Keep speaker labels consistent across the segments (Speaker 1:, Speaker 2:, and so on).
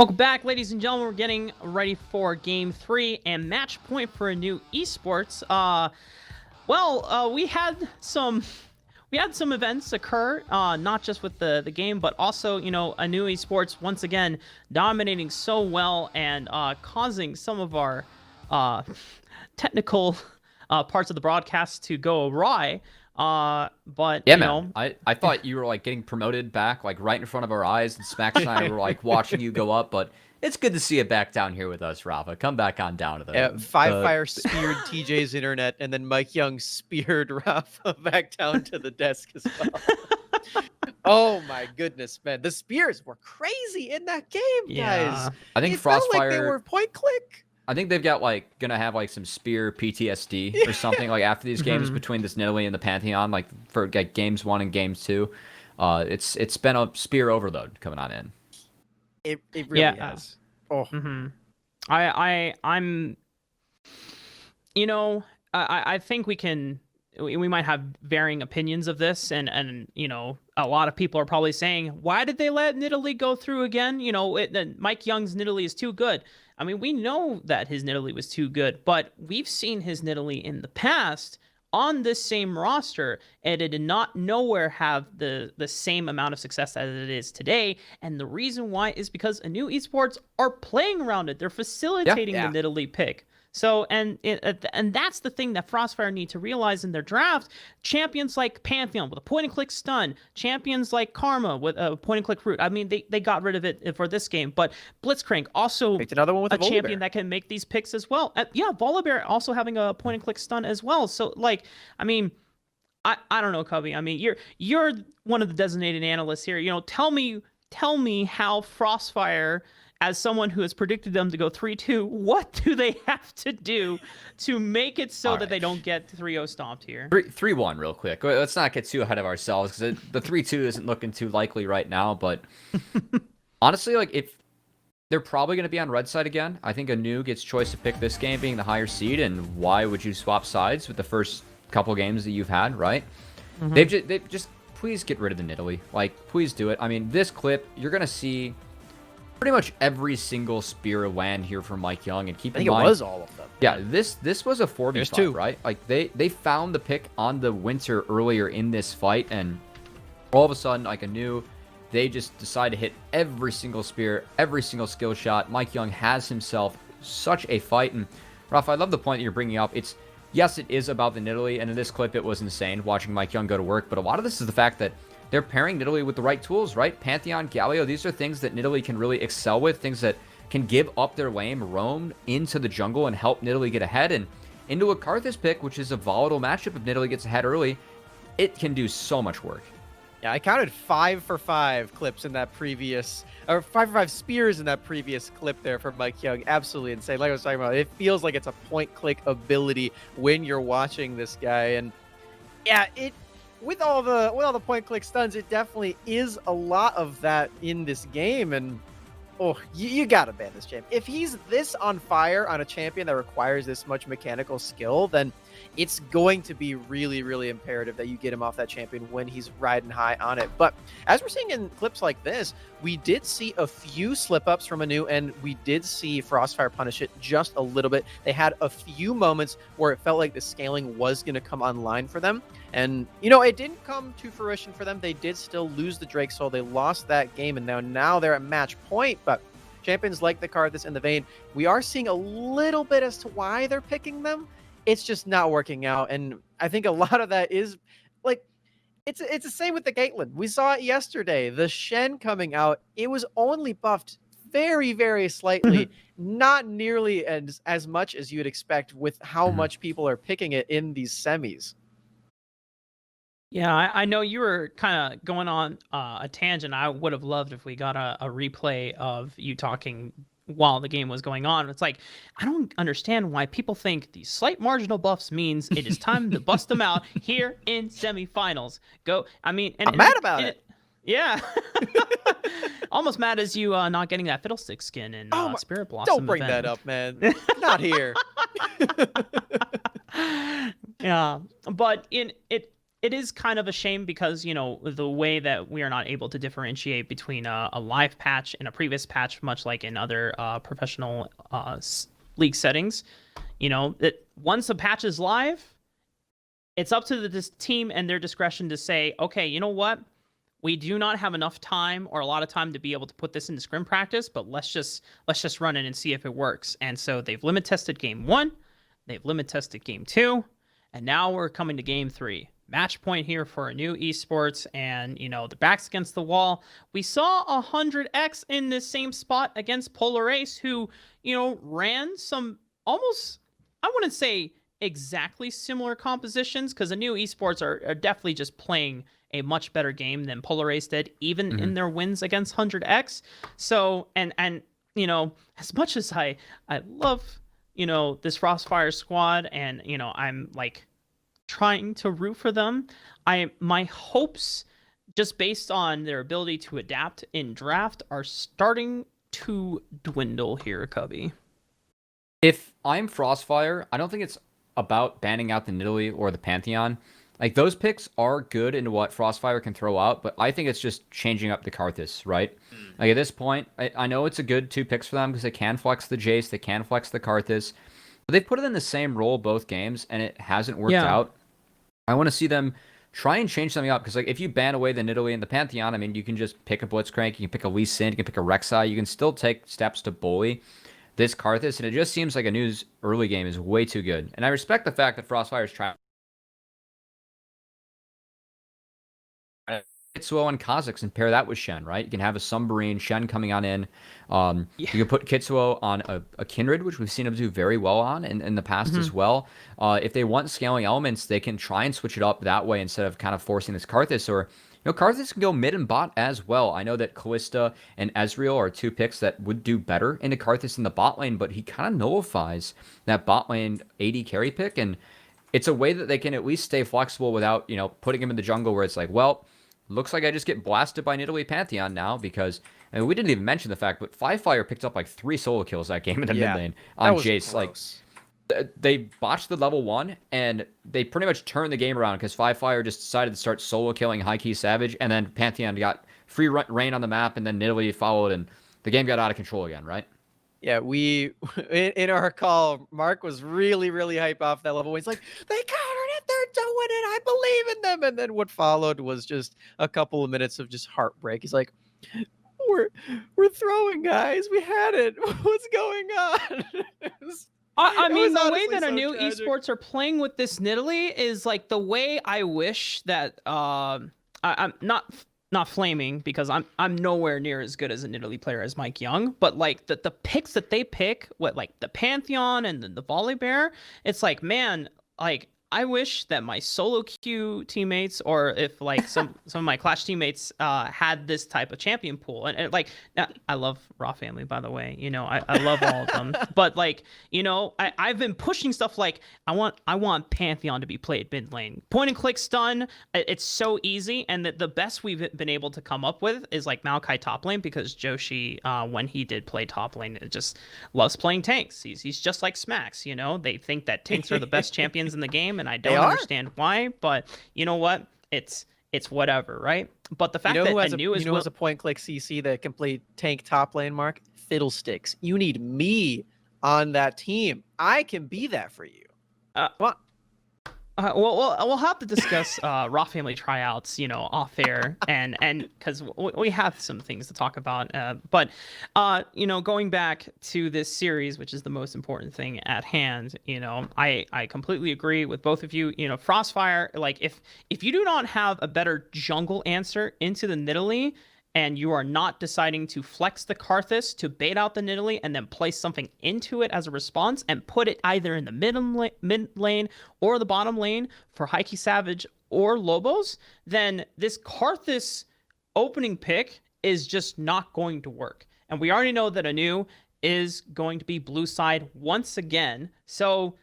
Speaker 1: Welcome back, ladies and gentlemen. We're getting ready for Game 3 and match point for ANEW Esports. We had some events occur, not just with the game, but also, ANEW Esports once again dominating so well and causing some of our technical parts of the broadcast to go awry. But
Speaker 2: yeah, man. I thought you were like getting promoted back, like right in front of our eyes, and Smax and I were like watching you go up. But it's good to see you back down here with us, Rafa. Come back on down to the
Speaker 3: FrostFire speared TJ's internet, and then Mike Young speared Rafa back down to the desk as well. Oh my goodness, man! The spears were crazy in that game, guys.
Speaker 2: I think
Speaker 3: it
Speaker 2: FrostFire.
Speaker 3: Felt like they were point click.
Speaker 2: I think they've got gonna have some spear PTSD or something after these games between this Nidalee and the Pantheon, for games 1 and games 2. It's been a spear overload coming on in.
Speaker 3: It really has. Oh.
Speaker 1: I'm I think we might have varying opinions of this, and a lot of people are probably saying, why did they let Nidalee go through again? Mike Young's Nidalee is too good. I mean, we know that his Nidalee was too good, but we've seen his Nidalee in the past on this same roster, and it did not nowhere have the same amount of success as it is today. And the reason why is because ANEW Esports are playing around it. They're facilitating the Nidalee pick. So, and that's the thing that FrostFire need to realize in their draft. Champions like Pantheon with a point-and-click stun. Champions like Karma with a point-and-click root. I mean, they got rid of it for this game. But Blitzcrank also
Speaker 3: picked another one with
Speaker 1: a champion that can make these picks as well. Volibear also having a point-and-click stun as well. So, I mean, I don't know, Cubby. I mean, you're one of the designated analysts here. Tell me how FrostFire, as someone who has predicted them to go 3-2, what do they have to do to make it so that they don't get 3-0 stomped here?
Speaker 2: 3-1 real quick. Let's not get too ahead of ourselves, because the 3-2 isn't looking too likely right now. But honestly, if they're probably going to be on red side again, I think ANEW gets choice to pick this game being the higher seed. And why would you swap sides with the first couple games that you've had, right? They've just please get rid of the Nidalee. Please do it. I mean, this clip, you're going to see pretty much every single spear land here from Mike Young, and keep in mind,
Speaker 3: it was all of them.
Speaker 2: Yeah, this was a 4v5, right? They found the pick on the winter earlier in this fight, and all of a sudden, ANEW, they just decide to hit every single spear, every single skill shot. Mike Young has himself such a fight, and Rafa, I love the point that you're bringing up. Yes, it is about the Nidalee, and in this clip, it was insane watching Mike Young go to work, but a lot of this is the fact that they're pairing Nidalee with the right tools, right? Pantheon, Galio, these are things that Nidalee can really excel with, things that can give up their lane, roam into the jungle, and help Nidalee get ahead. And into a Karthus pick, which is a volatile matchup if Nidalee gets ahead early, it can do so much work.
Speaker 3: Yeah, I counted 5 for 5 clips in that previous, or 5 for 5 spears in that previous clip there for Mike Young. Absolutely insane. Like I was talking about, it feels like it's a point-click ability when you're watching this guy. And yeah, with all the point-click stuns, it definitely is a lot of that in this game. And you gotta ban this champ. If he's this on fire on a champion that requires this much mechanical skill, then it's going to be really, really imperative that you get him off that champion when he's riding high on it. But as we're seeing in clips like this, we did see a few slip-ups from ANEW, and we did see FrostFire punish it just a little bit. They had a few moments where it felt like the scaling was going to come online for them. And, it didn't come to fruition for them. They did still lose the Drake Soul. They lost that game, and now they're at match point. But champions like the Karthus and the Vayne, we are seeing a little bit as to why they're picking them. It's just not working out. And I think a lot of that is it's the same with the Caitlyn. We saw it yesterday. The Shen coming out, it was only buffed very, very slightly, not nearly as much as you'd expect with how much people are picking it in these semis.
Speaker 1: Yeah, I know you were kind of going on a tangent. I would have loved if we got a replay of you talking while the game was going on. It's I don't understand why people think these slight marginal buffs means it is time to bust them out here in semifinals. I'm
Speaker 3: mad about it.
Speaker 1: Yeah. Almost mad as you not getting that Fiddlestick skin in Spirit Blossom.
Speaker 3: Don't bring that up, man. Not here.
Speaker 1: Yeah, but it is kind of a shame because, you know, the way that we are not able to differentiate between a live patch and a previous patch, much like in other professional league settings. You know, once a patch is live, it's up to this team and their discretion to say, okay, you know what? We do not have enough time or a lot of time to be able to put this into scrim practice, but let's just run it and see if it works. And so they've limit tested game 1, they've limit tested game 2, and now we're coming to game 3. Match point here for ANEW Esports, and you know, the back's against the wall. We saw 100x in this same spot against Polar Ace, who, you know, ran some almost, I wouldn't say exactly similar compositions, because ANEW Esports are definitely just playing a much better game than Polar Ace did, even in their wins against 100x. So, and you know, as much as I love, you know, this FrostFire squad, and you know, I'm like trying to root for them, my hopes, just based on their ability to adapt in draft, are starting to dwindle here, Cubby.
Speaker 2: If I'm FrostFire, I don't think it's about banning out the Nidalee or the Pantheon. Like, those picks are good into what FrostFire can throw out, but I think it's just changing up the Karthus, right? Like, at this point, I know it's a good 2 picks for them because they can flex the Jace, they can flex the Karthus, but they've put it in the same role both games, and it hasn't worked out. I want to see them try and change something up, because like, if you ban away the Nidalee and the Pantheon, I mean, you can just pick a Blitzcrank, you can pick a Lee Sin, you can pick a Rek'Sai, you can still take steps to bully this Karthus, and it just seems like ANEW's early game is way too good. And I respect the fact that FrostFire is trying Kitsuo and Kha'Zix and pair that with Shen, right? You can have a Submarine, Shen coming on in. You can put Kitsuo on a Kindred, which we've seen him do very well on in the past as well. If they want scaling elements, they can try and switch it up that way instead of kind of forcing this Karthus. Or, you know, Karthus can go mid and bot as well. I know that Kalista and Ezreal are 2 picks that would do better into Karthus in the bot lane, but he kind of nullifies that bot lane AD carry pick, and it's a way that they can at least stay flexible without, you know, putting him in the jungle where it's like, well, looks like I just get blasted by Nidalee Pantheon now, because, I mean, we didn't even mention the fact, but FrostFire picked up like 3 solo kills that game in the mid lane on Jace.
Speaker 3: Gross.
Speaker 2: Like, they botched the level 1, and they pretty much turned the game around because FrostFire just decided to start solo killing High Key Savage, and then Pantheon got free reign on the map, and then Nidalee followed, and the game got out of control again, right?
Speaker 3: Yeah, we in our call, Mark was really, really hype off that level. He's like, they countered it, they're doing it, I believe in them. And then what followed was just a couple of minutes of just heartbreak. He's like, we're throwing, guys. We had it. What's going on?
Speaker 1: I mean, the way that ANEW Esports are playing with this Nidalee is like the way I wish that I'm not flaming, because I'm nowhere near as good as a Nidalee player as Mike Young, but like the picks that they pick, what, like the Pantheon and the Volley Bear, it's like, man, like, I wish that my solo queue teammates, or if like some of my Clash teammates had this type of champion pool. And like, I love Raw Family, by the way. You know, I love all of them. But like, you know, I've been pushing stuff like, I want Pantheon to be played mid lane. Point and click stun. It's so easy. And the best we've been able to come up with is like Maokai top lane, because Joshi, when he did play top lane, just loves playing tanks. He's just like Smacks, you know? They think that tanks are the best champions in the game, and I don't understand why, but you know what? It's whatever, right? But the fact that ANEW is
Speaker 3: a point click CC that can play tank top lane, Mark, Fiddlesticks. You need me on that team. I can be that for you. Come on.
Speaker 1: Well, we'll have to discuss Raw Family tryouts, you know, off air, and because we have some things to talk about. But you know, going back to this series, which is the most important thing at hand, you know, I completely agree with both of you. You know, FrostFire, like, if you do not have a better jungle answer into the Nidalee, and you are not deciding to flex the Karthus to bait out the Nidalee and then place something into it as a response and put it either in the mid lane or the bottom lane for High Key Savage or Lobos, then this Karthus opening pick is just not going to work. And we already know that ANEW is going to be blue side once again. So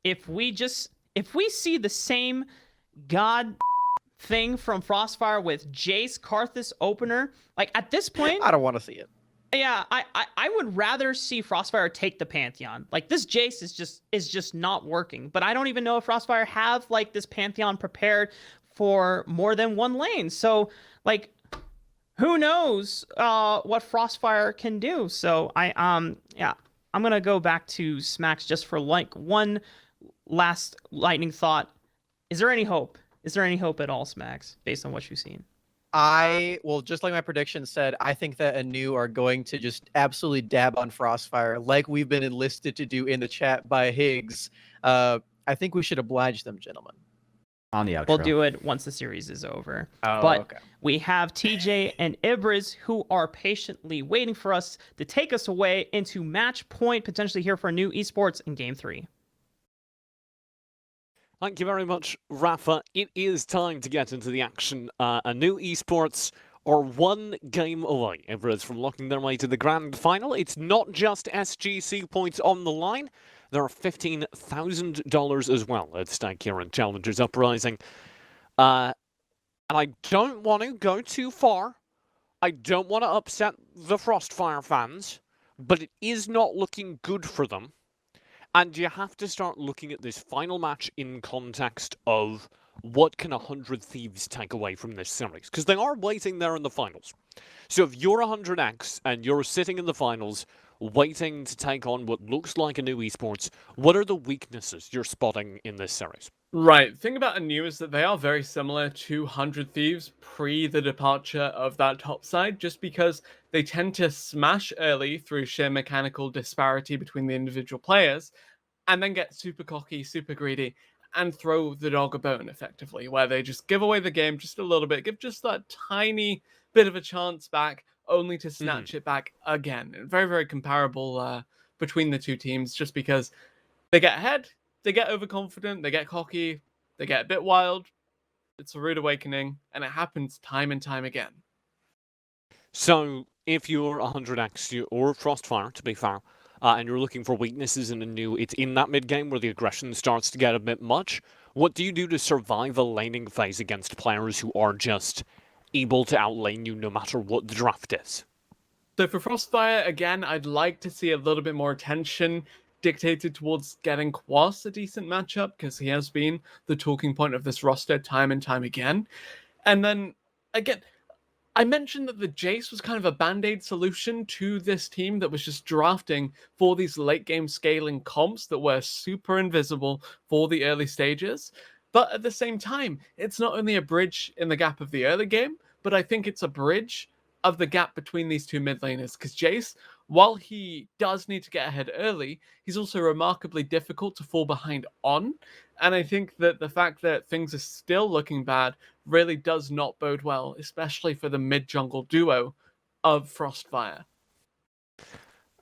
Speaker 1: if we see the same thing from FrostFire with Jace Karthus opener, like, at this point,
Speaker 3: I don't want to see it.
Speaker 1: Yeah, I would rather see FrostFire take the Pantheon. Like, this Jace is just not working. But I don't even know if FrostFire have like this Pantheon prepared for more than one lane. So, like, who knows what FrostFire can do? So yeah, I'm gonna go back to Smacks just for like one last lightning thought. Is there any hope? Is there any hope at all, Smacks, based on what you've seen?
Speaker 3: Well, just like my prediction said, I think that ANEW are going to just absolutely dab on FrostFire, like we've been enlisted to do in the chat by Higgs. I think we should oblige them, gentlemen.
Speaker 2: On the outro.
Speaker 1: We'll do it once the series is over.
Speaker 3: Oh,
Speaker 1: but
Speaker 3: okay.
Speaker 1: we have TJ and Ibris who are patiently waiting for us to take us away into match point, potentially here for ANEW Esports in Game 3.
Speaker 4: Thank you very much, Rafa. It is time to get into the action. ANEW Esports are one game away, Everest, from locking their way to the grand final. It's not just SGC points on the line. There are $15,000 as well at stake here in Challengers Uprising. And I don't want to go too far. I don't want to upset the FrostFire fans, but it is not looking good for them. And you have to start looking at this final match in context of what can 100 Thieves take away from this series? Because they are waiting there in the finals. So if you're 100X and you're sitting in the finals, waiting to take on what looks like ANEW Esports, what are the weaknesses you're spotting in this series?
Speaker 5: Right. The thing about ANEW is that they are very similar to 100 Thieves pre the departure of that top side, just because they tend to smash early through sheer mechanical disparity between the individual players, and then get super cocky, super greedy, and throw the dog a bone, effectively, where they just give away the game just a little bit, give just that tiny bit of a chance back, only to snatch it back again. And very, very comparable between the two teams, just because they get ahead, they get overconfident, they get cocky, they get a bit wild. It's a rude awakening, and it happens time and time again.
Speaker 4: So, if you're 100X or FrostFire, to be fair, and you're looking for weaknesses in ANEW, it's in that mid-game where the aggression starts to get a bit much. What do you do to survive a laning phase against players who are just able to outlane you no matter what the draft is?
Speaker 5: So for FrostFire, again, I'd like to see a little bit more attention dictated towards getting Quas a decent matchup, because he has been the talking point of this roster time and time again. And then, again, I mentioned that the Jace was kind of a band-aid solution to this team that was just drafting for these late-game scaling comps that were super invisible for the early stages. But at the same time, it's not only a bridge in the gap of the early game, but I think it's a bridge of the gap between these two mid laners. Because Jace, while he does need to get ahead early, he's also remarkably difficult to fall behind on. And I think that the fact that things are still looking bad really does not bode well, especially for the mid-jungle duo of FrostFire.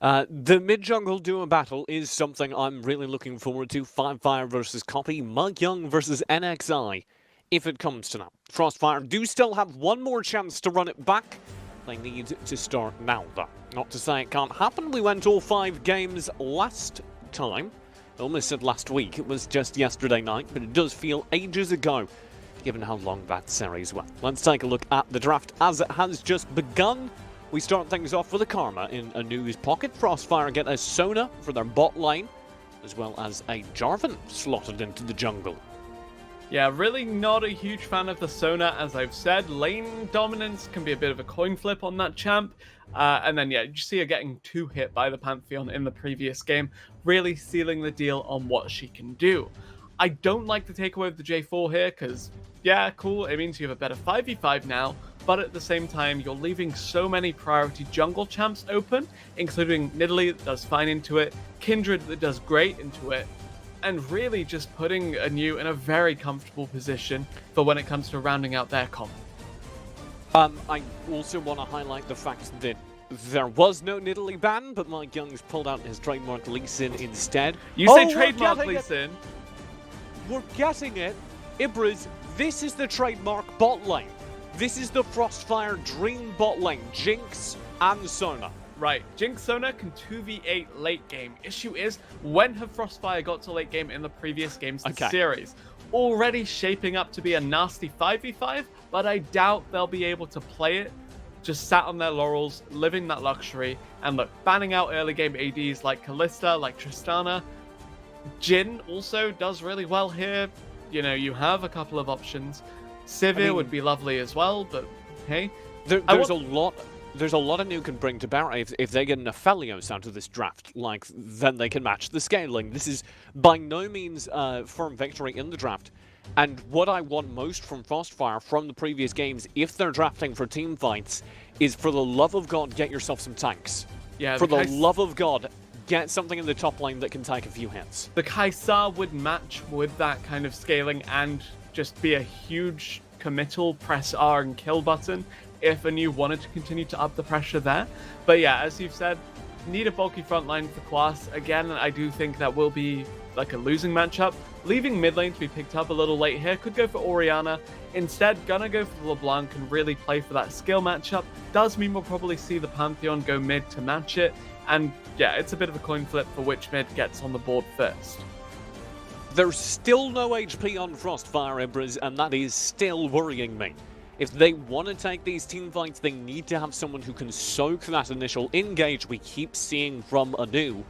Speaker 4: The mid-jungle duo battle is something I'm really looking forward to. FrostFire versus Copy, Mike Young versus NXI, if it comes to that. FrostFire do still have one more chance to run it back. They need to start now, though. Not to say it can't happen. We went all 5 games last time. I almost said last week. It was just yesterday night, but it does feel ages ago, given how long that series went. Let's take a look at the draft as it has just begun. We start things off with a Karma in ANEW's pocket. FrostFire get a Sona for their bot lane, as well as a Jarvan slotted into the jungle.
Speaker 5: Yeah, really not a huge fan of the Sona, as I've said. Lane dominance can be a bit of a coin flip on that champ. And then, yeah, you see her getting 2 hit by the Pantheon in the previous game, really sealing the deal on what she can do. I don't like the takeaway of the J4 here, because, yeah, cool, it means you have a better 5v5 now, but at the same time, you're leaving so many priority jungle champs open, including Nidalee that does fine into it, Kindred that does great into it, and really just putting ANEW in a very comfortable position for when it comes to rounding out their comp.
Speaker 4: I also want to highlight the fact that there was no Nidalee ban, but Mike Young's pulled out his trademark Lee Sin instead.
Speaker 5: You say trademark Lee Sin?
Speaker 4: We're getting it. Ibris, this is the trademark bot lane. This is the FrostFire dream bot lane. Jinx and Sona.
Speaker 5: Right, Jinx Sona can 2v8 late game. Issue is, when have FrostFire got to late game in the previous games of the series? Already shaping up to be a nasty 5v5, but I doubt they'll be able to play it. Just sat on their laurels, living that luxury, and look, banning out early game ADs like Kalista, like Tristana. Jhin also does really well here. You know, you have a couple of options. Sivir would be lovely as well, but hey.
Speaker 4: There's a lot of new can bring to bear. If they get an Aphelios out of this draft, like, then they can match the scaling. This is by no means firm victory in the draft. And what I want most from FrostFire from the previous games, if they're drafting for team fights, is for the love of God, get yourself some tanks.
Speaker 5: Yeah,
Speaker 4: for the love of God, get something in the top lane that can take a few hits.
Speaker 5: The Kaisar would match with that kind of scaling and just be a huge committal press R and kill button if ANEW wanted to continue to up the pressure there. But yeah, as you've said, need a bulky front line for Quas. Again, I do think that will be like a losing matchup. Leaving mid lane to be picked up a little late here. Could go for Orianna. Instead, gonna go for LeBlanc and really play for that skill matchup. Does mean we'll probably see the Pantheon go mid to match it. And yeah, it's a bit of a coin flip for which mid gets on the board first.
Speaker 4: There's still no HP on FrostFire, Ibris, and that is still worrying me. If they want to take these team fights, they need to have someone who can soak that initial engage we keep seeing from ANEW.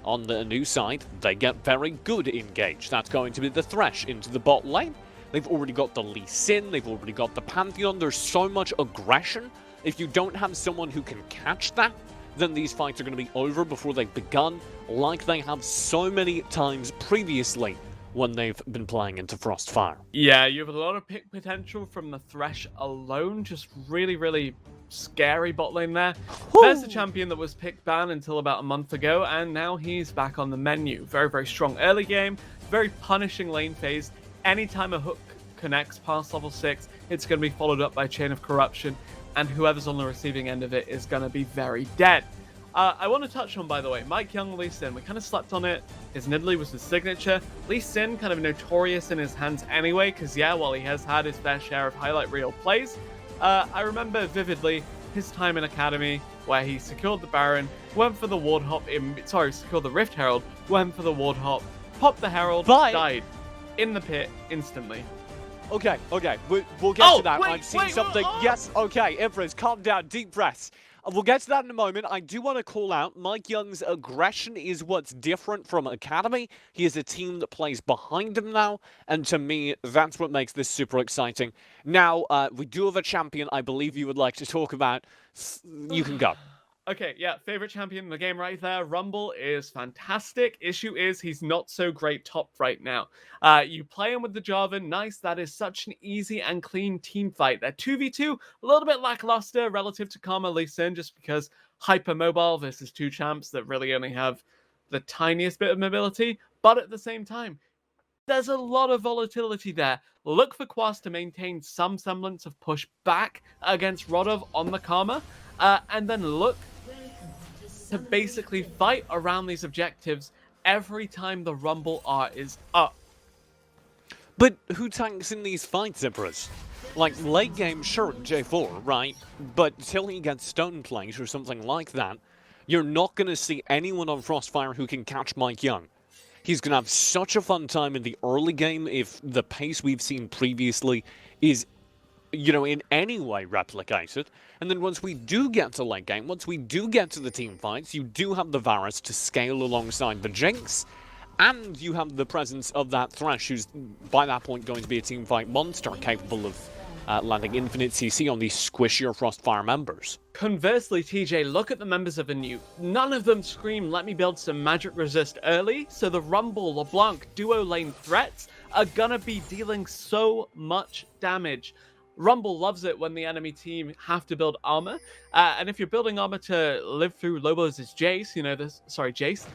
Speaker 4: On the ANEW side, they get very good engage. That's going to be the Thresh into the bot lane. They've already got the Lee Sin, they've already got the Pantheon. There's so much aggression. If you don't have someone who can catch that, then these fights are going to be over before they've begun, like they have so many times previously when they've been playing into FrostFire.
Speaker 5: Yeah, you have a lot of pick potential from the Thresh alone. Just really, really scary bot lane there. There's a champion that was picked ban until about a month ago, and now he's back on the menu. Very, very strong early game, very punishing lane phase. Anytime a hook connects past level 6, it's going to be followed up by Chain of Corruption, and whoever's on the receiving end of it is going to be very dead. I want to touch on, by the way, Mike Young, Lee Sin. We kind of slept on it. His Nidalee was his signature. Lee Sin, kind of notorious in his hands anyway, because yeah, while he has had his fair share of highlight reel plays, I remember vividly his time in Academy, where he secured the Baron, went for the Ward Hop, secured the Rift Herald, went for the Ward Hop, popped the Herald, died in the pit instantly.
Speaker 4: Okay, we'll get to that.
Speaker 5: Wait,
Speaker 4: I've seen something. Yes, okay, Ibris, calm down, deep breaths. We'll get to that in a moment. I do want to call out Mike Young's aggression is what's different from Academy. He is a team that plays behind him now, and to me, that's what makes this super exciting. Now, we do have a champion I believe you would like to talk about. You can go.
Speaker 5: Okay, yeah, favorite champion in the game right there. Rumble is fantastic. Issue is he's not so great top right now. You play him with the Jarvan, nice. That is such an easy and clean team fight. That 2v2, a little bit lackluster relative to Karma Lee Sin, just because hypermobile versus two champs that really only have the tiniest bit of mobility. But at the same time, there's a lot of volatility there. Look for Quas to maintain some semblance of push back against Rodov on the Karma, and then look to basically fight around these objectives every time the Rumble R is up.
Speaker 4: But who tanks in these fights, Ibris? Like, late game, sure, J4, right? But till he gets stone plate or something like that, you're not going to see anyone on FrostFire who can catch Mike Young. He's going to have such a fun time in the early game if the pace we've seen previously is, you know, in any way replicated. And then once we do get to late game, once we do get to the team fights, you do have the Varus to scale alongside the Jinx, and you have the presence of that Thresh, who's by that point going to be a team fight monster capable of landing infinite CC on these squishier FrostFire members.
Speaker 5: Conversely, TJ, look at the members of ANEW. None of them scream, let me build some magic resist early, so the Rumble, LeBlanc, duo lane threats are gonna be dealing so much damage. Rumble loves it when the enemy team have to build armor, and if you're building armor to live through Lobos' Jace, you know,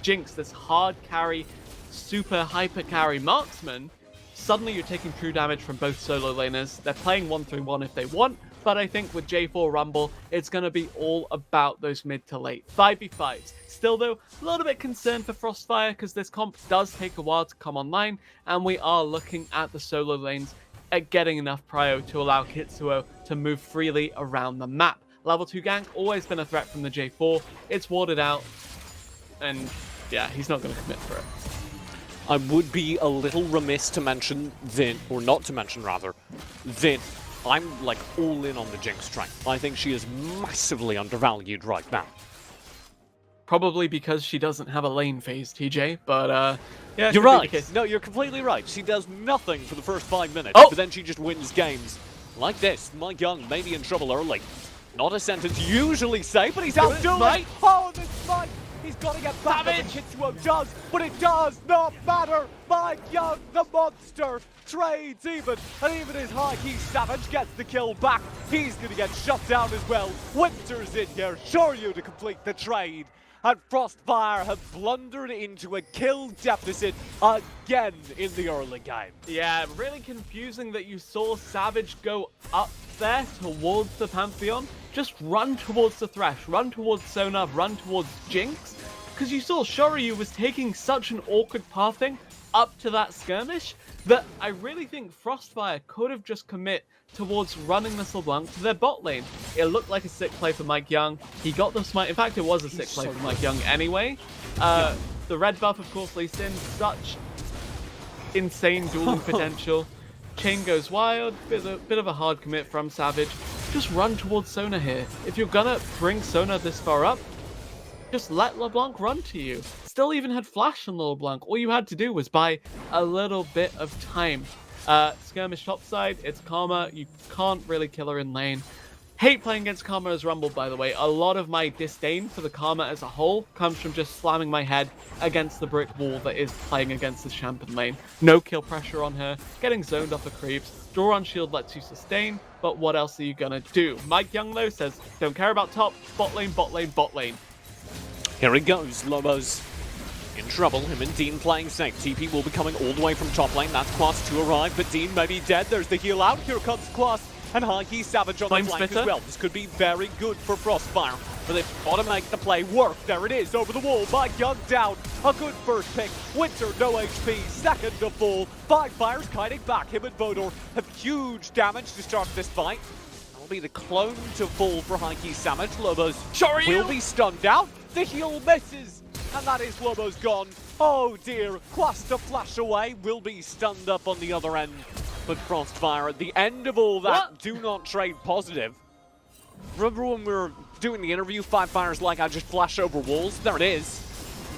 Speaker 5: Jinx, this hard carry, super hyper carry marksman, suddenly you're taking true damage from both solo laners. They're playing 1-3-1 if they want, but I think with J4 Rumble, it's going to be all about those mid to late 5v5s. Still though, a little bit concerned for FrostFire because this comp does take a while to come online, and we are looking at the solo lanes at getting enough prio to allow Kitsuo to move freely around the map. Level 2 gank, always been a threat from the J4. It's warded out, and yeah, he's not going to commit for it.
Speaker 4: I would be a little remiss to mention that, or not to mention rather, that I'm like all in on the Jinx train. I think she is massively undervalued right now.
Speaker 5: Probably because she doesn't have a lane phase, TJ, but
Speaker 4: yeah. You're right. No, you're completely right. She does nothing for the first 5 minutes, but then she just wins games Like this, Mike Young may be in trouble early. Not a sentence usually say, but he's outdoing
Speaker 5: Mike.
Speaker 4: it. Oh, this Mike! He's got to get back up, and Kitsuo does, but it does not matter. Mike Young, the monster, trades even, and even his high key Savage gets the kill back. He's going to get shut down as well. Winter's in here, Shoryu to complete the trade. And FrostFire have blundered into a kill deficit again in the early game.
Speaker 5: Yeah, really confusing that you saw Savage go up there towards the Pantheon. Just run towards the Thresh, run towards Sona, run towards Jinx. Because you saw Shoryu was taking such an awkward pathing up to that skirmish that I really think FrostFire could have just commit towards running this LeBlanc to their bot lane. It looked like a sick play for Mike Young. He got the smite. In fact, it was a sick play for Mike Young anyway. The red buff, of course, leads in such insane dueling potential. Chain goes wild. Bit of a hard commit from Savage. Just run towards Sona here. If you're gonna bring Sona this far up, just let LeBlanc run to you. Still even had flash on LeBlanc. All you had to do was buy a little bit of time. Skirmish topside, it's Karma. You can't really kill her in lane. Hate playing against Karma as Rumble, by the way. A lot of my disdain for the Karma as a whole comes from just slamming my head against the brick wall that is playing against this champ in lane. No kill pressure on her, getting zoned off the creeps. Draw on shield lets you sustain, but what else are you gonna do? Mike Young, though, says, don't care about top, bot lane, bot lane, bot lane.
Speaker 4: Here he goes, Lobos. In trouble, him and Dean playing safe. TP will be coming all the way from top lane. That's Quas to arrive, but Dean may be dead. There's the heal out. Here comes Quas. And high key Savage on the flank as well. This could be very good for FrostFire, but they've got to make the play work. There it is, over the wall. Mike Young down. A good first pick. Winter, no HP. Second to fall. FrostFire's kiting back. Him and Vodor have huge damage to start this fight. That'll be the clone to fall for high key Savage. Lobos will be stunned out. The heal misses. And that is Lobo's gone. Oh dear, Quas to flash away, will be stunned up on the other end. But FrostFire, at the end of all that, do not trade positive. Remember when we were doing the interview, FrostFire's like, I just flash over walls? There it is.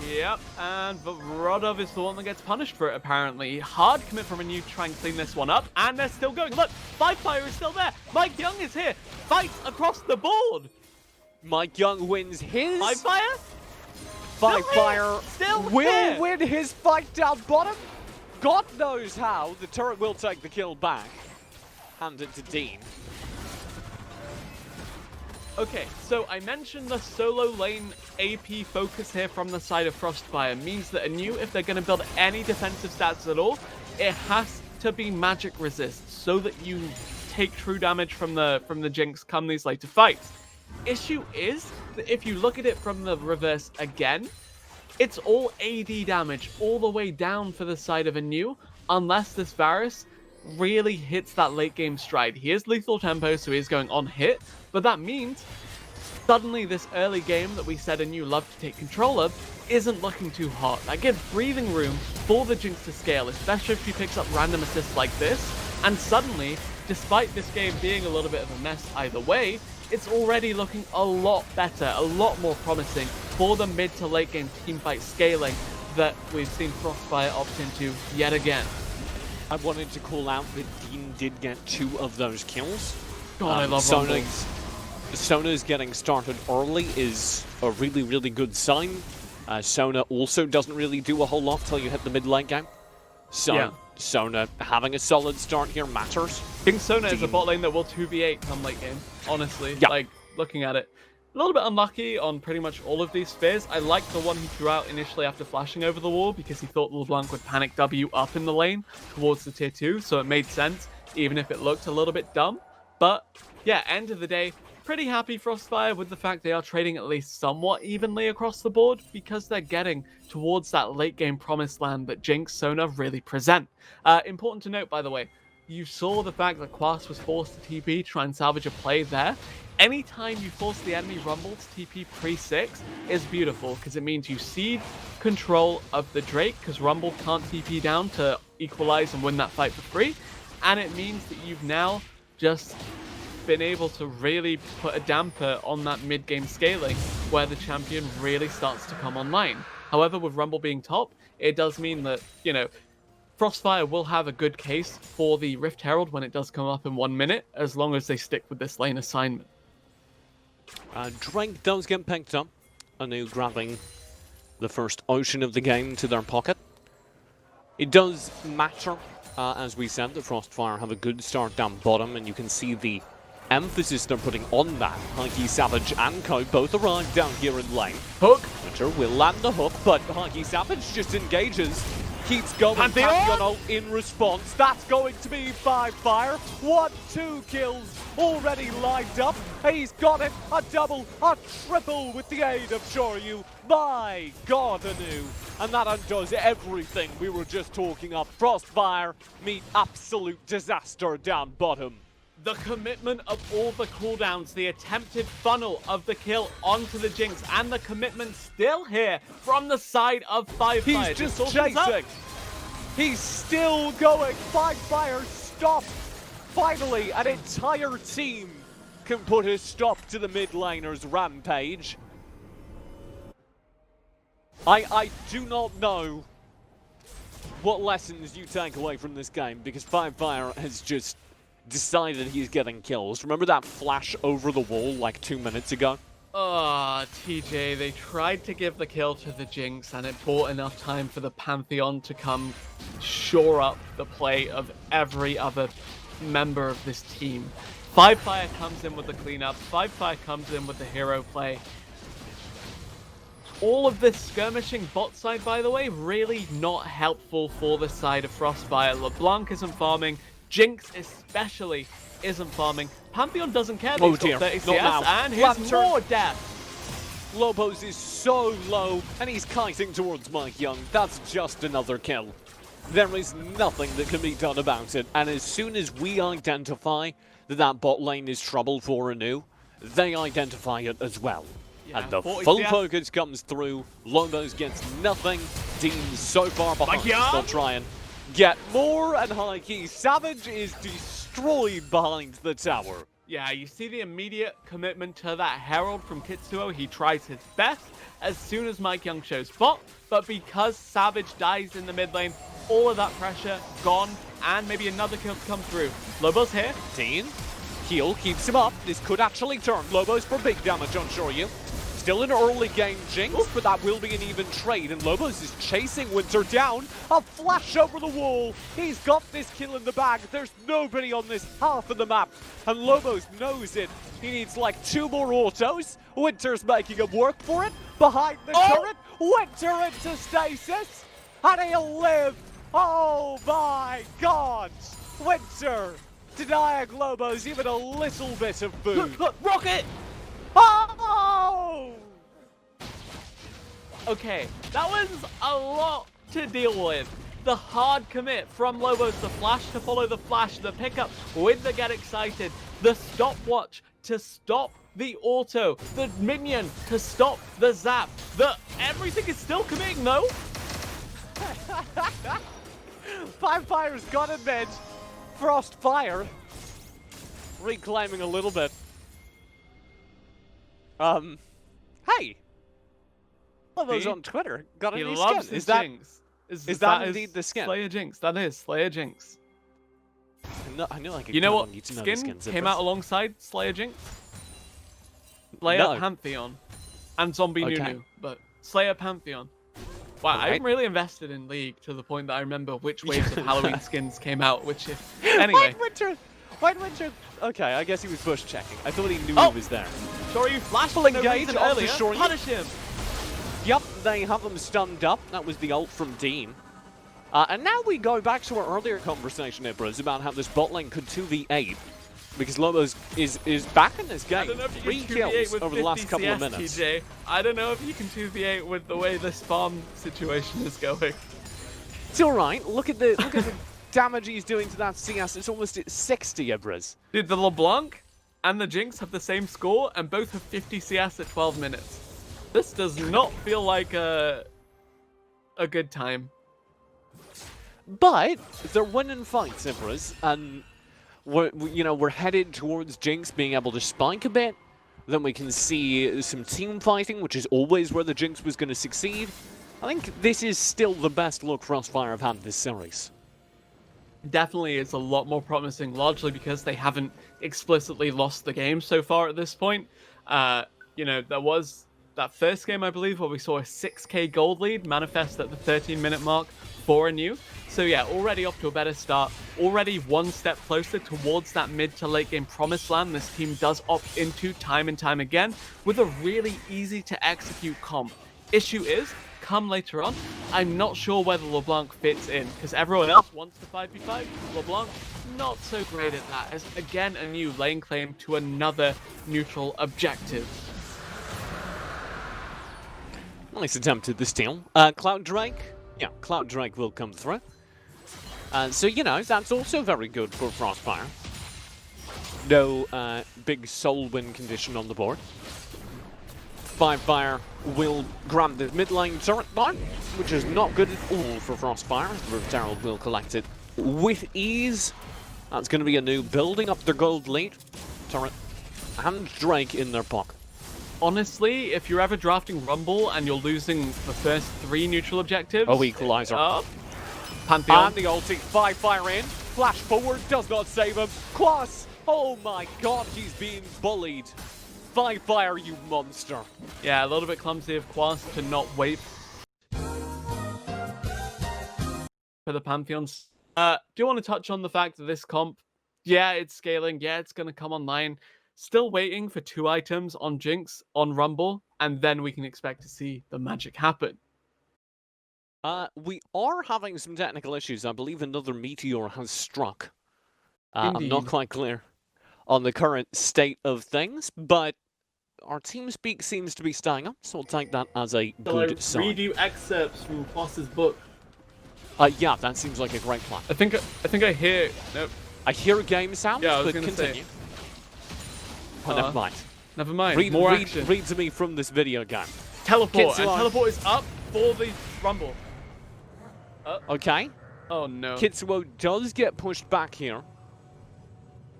Speaker 5: Yep, and Rodov is the one that gets punished for it, apparently. Hard commit from ANEW to try and clean this one up, and they're still going. Look, FrostFire is still there. Mike Young is here. Fights across the board.
Speaker 4: Mike Young wins his.
Speaker 5: FrostFire?
Speaker 4: FrostFire will win his fight down bottom. God knows how. The turret will take the kill back. Hand it to Dean.
Speaker 5: Okay, so I mentioned the solo lane AP focus here from the side of FrostFire means that ANEW, if they're going to build any defensive stats at all, it has to be magic resist so that you take true damage from the Jinx come these later fights. Issue is that if you look at it from the reverse again, it's all AD damage all the way down for the side of ANEW, unless this Varus really hits that late game stride. He is lethal tempo, so he's going on hit, but that means suddenly this early game that we said ANEW loved to take control of isn't looking too hot. That gives breathing room for the Jinx to scale, especially if she picks up random assists like this, and suddenly, despite this game being a little bit of a mess either way, it's already looking a lot better, a lot more promising for the mid to late game teamfight scaling that we've seen FrostFire opt into yet again.
Speaker 4: I wanted to call out that Dean did get 2 of those kills.
Speaker 5: God, I love Rumble.
Speaker 4: Sona's getting started early is a really, really good sign. Sona also doesn't really do a whole lot till you hit the mid lane game. So
Speaker 5: yeah.
Speaker 4: Sona having a solid start here matters.
Speaker 5: I think Sona is a bot lane that will 2v8 come late game, honestly.
Speaker 4: Yeah.
Speaker 5: Like, looking at it. A little bit unlucky on pretty much all of these spears. I like the one he threw out initially after flashing over the wall because he thought LeBlanc would panic W up in the lane towards the tier 2, so it made sense, even if it looked a little bit dumb. But, yeah, end of the day, pretty happy FrostFire with the fact they are trading at least somewhat evenly across the board because they're getting towards that late game promised land that Jinx, Sona really present. Important to note, by the way, you saw the fact that Quas was forced to TP to try and salvage a play there. Anytime you force the enemy Rumble to TP pre-6 is beautiful because it means you cede control of the Drake because Rumble can't TP down to equalize and win that fight for free. And it means that you've now just been able to really put a damper on that mid-game scaling where the champion really starts to come online. However, with Rumble being top, it does mean that, you know, FrostFire will have a good case for the Rift Herald when it does come up in 1 minute, as long as they stick with this lane assignment.
Speaker 4: Drake does get picked up. ANEW grabbing the first Ocean of the game to their pocket. It does matter, as we said, that FrostFire have a good start down bottom, and you can see the emphasis they're putting on that. Huggy, Savage, and Co both arrive down here in lane.
Speaker 5: Hook!
Speaker 4: Winter will land the hook, but Huggy Savage just engages. Keeps going,
Speaker 5: Pantheon!
Speaker 4: Pantheon in response. That's going to be FrostFire. 1-2 kills already lined up. He's got it. A double, a triple with the aid of Shoryu. My God, ANEW. And that undoes everything we were just talking up. FrostFire meet absolute disaster down bottom.
Speaker 5: The commitment of all the cooldowns, the attempted funnel of the kill onto the Jinx, and the commitment still here from the side of FrostFire.
Speaker 4: He's just chasing. He's still going. FrostFire stopped. Finally, an entire team can put a stop to the mid laner's rampage. I do not know what lessons you take away from this game, because FrostFire has just decided he's getting kills. Remember that flash over the wall like 2 minutes ago?
Speaker 5: TJ, they tried to give the kill to the Jinx, and it bought enough time for the Pantheon to come shore up the play of every other member of this team. FrostFire comes in with the cleanup, FrostFire comes in with the hero play. All of this skirmishing bot side, by the way, really not helpful for the side of FrostFire. LeBlanc isn't farming, Jinx especially isn't farming. Pantheon doesn't care.
Speaker 4: Oh
Speaker 5: He's got
Speaker 4: dear,
Speaker 5: 30
Speaker 4: not
Speaker 5: CS,
Speaker 4: now.
Speaker 5: and here's more death.
Speaker 4: Lobos is so low, and he's kiting towards Mike Young. That's just another kill. There is nothing that can be done about it, and as soon as we identify that that bot lane is trouble for ANEW, they identify it as well.
Speaker 5: Yeah,
Speaker 4: and the
Speaker 5: 40
Speaker 4: full
Speaker 5: CS.
Speaker 4: focus comes through. Lobos gets nothing. Dean's so far behind. They'll try and get more, and Huggy Savage is destroyed behind the tower.
Speaker 5: Yeah, you see the immediate commitment to that Herald from Kitsuo. He tries his best as soon as Mike Young shows bot, but because Savage dies in the mid lane, all of that pressure gone, and maybe another kill to come through. Lobos here.
Speaker 4: Dean, heal keeps him up. This could actually turn Lobos for big damage on Shoryu. Still an early game Jinx, but that will be an even trade, and Lobos is chasing Winter down. A flash over the wall. He's got this kill in the bag. There's nobody on this half of the map, and Lobos knows it. He needs like 2 more autos. Winter's making him work for it. Behind the turret, Winter into stasis, and he'll live. Oh my God! Winter denying Lobos even a little bit of food.
Speaker 5: Look, Rocket!
Speaker 4: Oh!
Speaker 5: Okay, that was a lot to deal with. The hard commit from Lobos, the flash to follow the flash, the pickup with the get excited, the stopwatch to stop the auto, the minion to stop the zap, everything is still committing though.
Speaker 4: FrostFire's got it, man. FrostFire reclaiming a little bit. Hey! Lobos on Twitter got a
Speaker 5: He
Speaker 4: new
Speaker 5: loves
Speaker 4: skin.
Speaker 5: his
Speaker 4: Is that
Speaker 5: Jinx.
Speaker 4: is that indeed the skin?
Speaker 5: Slayer Jinx. That is Slayer Jinx.
Speaker 4: I knew I could.
Speaker 5: You know
Speaker 4: count
Speaker 5: what
Speaker 4: on you to know
Speaker 5: skin
Speaker 4: the skins,
Speaker 5: came out alongside Slayer Jinx? Slayer
Speaker 4: No.
Speaker 5: Pantheon. And Zombie
Speaker 4: Okay.
Speaker 5: Nunu, but Slayer Pantheon. Wow,
Speaker 4: Alright.
Speaker 5: I'm really invested in League to the point that I remember which waves of Halloween skins came out, which if... Anyway,
Speaker 4: White Winter. Okay, I guess he was bush checking. I thought he knew
Speaker 5: Oh!
Speaker 4: he was there.
Speaker 5: sure you flashed
Speaker 4: Full
Speaker 5: for no
Speaker 4: engage
Speaker 5: reason
Speaker 4: onto
Speaker 5: earlier.
Speaker 4: Shoryu.
Speaker 5: Punish him!
Speaker 4: Yup, they have them stunned up. That was the ult from Dean. And now we go back to our earlier conversation, Ibras, about how this bot lane could 2v8. Because Lobos is back in this
Speaker 5: I
Speaker 4: game.
Speaker 5: don't know if you
Speaker 4: 3
Speaker 5: can 2v8
Speaker 4: kills
Speaker 5: with
Speaker 4: over the last
Speaker 5: 50
Speaker 4: couple of
Speaker 5: CS,
Speaker 4: minutes.
Speaker 5: TJ. I don't know if you can 2v8 with the way this farm situation is going.
Speaker 4: It's alright. Look at the damage he's doing to that CS. It's almost at 60, Ibras.
Speaker 5: Dude, the LeBlanc and the Jinx have the same score and both have 50 CS at 12 minutes. This does not feel like a good time.
Speaker 4: But they're winning fights, Ibras, and we're headed towards Jinx being able to spike a bit. Then we can see some team fighting, which is always where the Jinx was going to succeed. I think this is still the best look FrostFire have had this series.
Speaker 5: definitely is a lot more promising, largely because they haven't explicitly lost the game so far at this point. There was that first game, I believe, where we saw a 6k gold lead manifest at the 13-minute mark for ANEW. So yeah, already off to a better start, already one step closer towards that mid to late game promised land this team does opt into time and time again with a really easy to execute comp. Issue is, come later on, I'm not sure whether LeBlanc fits in, because everyone else wants to 5v5. LeBlanc, not so great at that, as again ANEW laying claim to another neutral objective.
Speaker 4: Nice attempt at the steal. Cloud Drake? Yeah, Cloud Drake will come through. So, that's also very good for FrostFire. No big soul win condition on the board. FrostFire will grab the mid lane turret down, which is not good at all for FrostFire. Herald will collect it with ease. That's going to be ANEW building up their gold lead. Turret and Drake in their pocket.
Speaker 5: Honestly, if you're ever drafting Rumble and you're losing the first 3 neutral objectives...
Speaker 4: Oh, equalizer.
Speaker 5: Pantheon.
Speaker 4: And the ulti, FrostFire in. Flash forward, does not save him. Quas! Oh my god, he's being bullied. FrostFire, you monster.
Speaker 5: Yeah, a little bit clumsy of Quas to not wait for the Pantheons. Do you want to touch on the fact that this comp, yeah, it's scaling, yeah, it's going to come online. Still waiting for 2 items on Jinx, on Rumble, and then we can expect to see the magic happen.
Speaker 4: We are having some technical issues. I believe another meteor has struck. I'm not quite clear on the current state of things, but our TeamSpeak seems to be staying up, so I'll take that as a good sign.
Speaker 5: Read you excerpts from Quas's book.
Speaker 4: Yeah, that seems like a great plan.
Speaker 5: I think I hear... Nope.
Speaker 4: I hear a game sound,
Speaker 5: yeah,
Speaker 4: but continue. Oh, never mind.
Speaker 5: Never mind.
Speaker 4: Read to me from this video game.
Speaker 5: Teleport. And teleport is up for the Rumble.
Speaker 4: Okay.
Speaker 5: Oh no.
Speaker 4: Kitsuo does get pushed back here.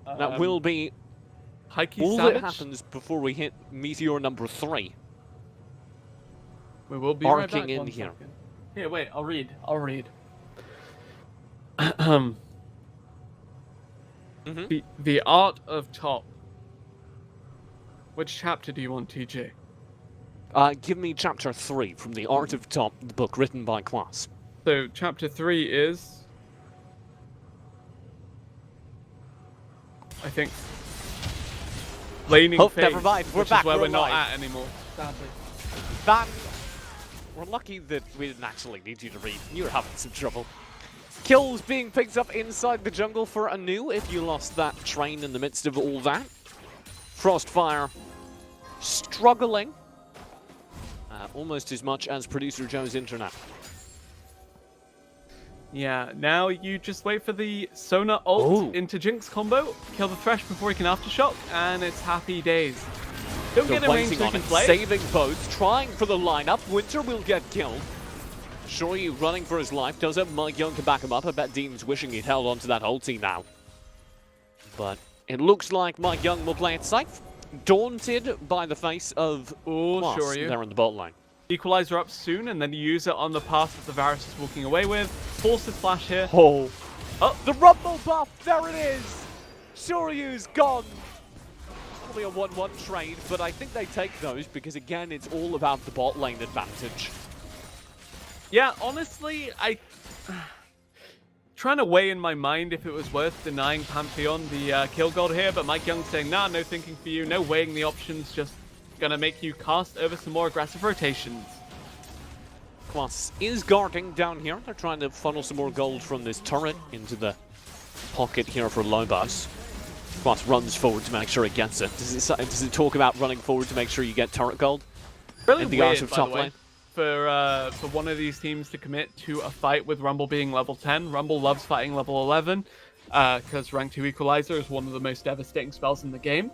Speaker 4: That will be all that happens before we hit Meteor number 3.
Speaker 5: We will be
Speaker 4: arcing
Speaker 5: right back,
Speaker 4: in here.
Speaker 5: Second. Here, wait. I'll read. The Art of Top. Which chapter do you want, TJ?
Speaker 4: Give me chapter 3 from The Art of Top, the book written by Quas.
Speaker 5: So, chapter 3 is... I think... Laning phase,
Speaker 4: never mind. We're
Speaker 5: which
Speaker 4: back.
Speaker 5: is where we're not
Speaker 4: alive.
Speaker 5: at anymore, sadly.
Speaker 4: We're lucky that we didn't actually need you to read. You were having some trouble. Kills being picked up inside the jungle for ANEW if you lost that train in the midst of all that. FrostFire struggling almost as much as Producer Joe's internet.
Speaker 5: Yeah, now you just wait for the Sona ult into Jinx combo, kill the Thresh before he can aftershock, and it's happy days. Don't get a range so he can play.
Speaker 4: Saving both, trying for the lineup. Winter will get killed. Shoyu running for his life, does have Mike Young to back him up. I bet Dean's wishing he'd held onto that ulti now. But it looks like Mike Young will play it safe. Daunted by the face of
Speaker 5: Shoryu
Speaker 4: there in the bot lane.
Speaker 5: Equalizer up soon, and then you use it on the path that the Varus is walking away with. Forces flash here.
Speaker 4: Oh, the Rumble buff, there it is! Shoryu's gone. Probably a 1-1 trade, but I think they take those because, again, it's all about the bot lane advantage.
Speaker 5: Yeah, honestly, trying to weigh in my mind if it was worth denying Pantheon the kill gold here, but Mike Young saying, nah, no thinking for you, no weighing the options, just gonna make you cast over some more aggressive rotations.
Speaker 4: Quas is guarding down here. They're trying to funnel some more gold from this turret into the pocket here for Lobos. Quas runs forward to make sure it gets it. Does it talk about running forward to make sure you get turret gold?
Speaker 5: Really
Speaker 4: in the
Speaker 5: weird,
Speaker 4: art of top lane?
Speaker 5: For one of these teams to commit to a fight with Rumble being level 10. Rumble loves fighting level 11 because rank 2 Equalizer is one of the most devastating spells in the game.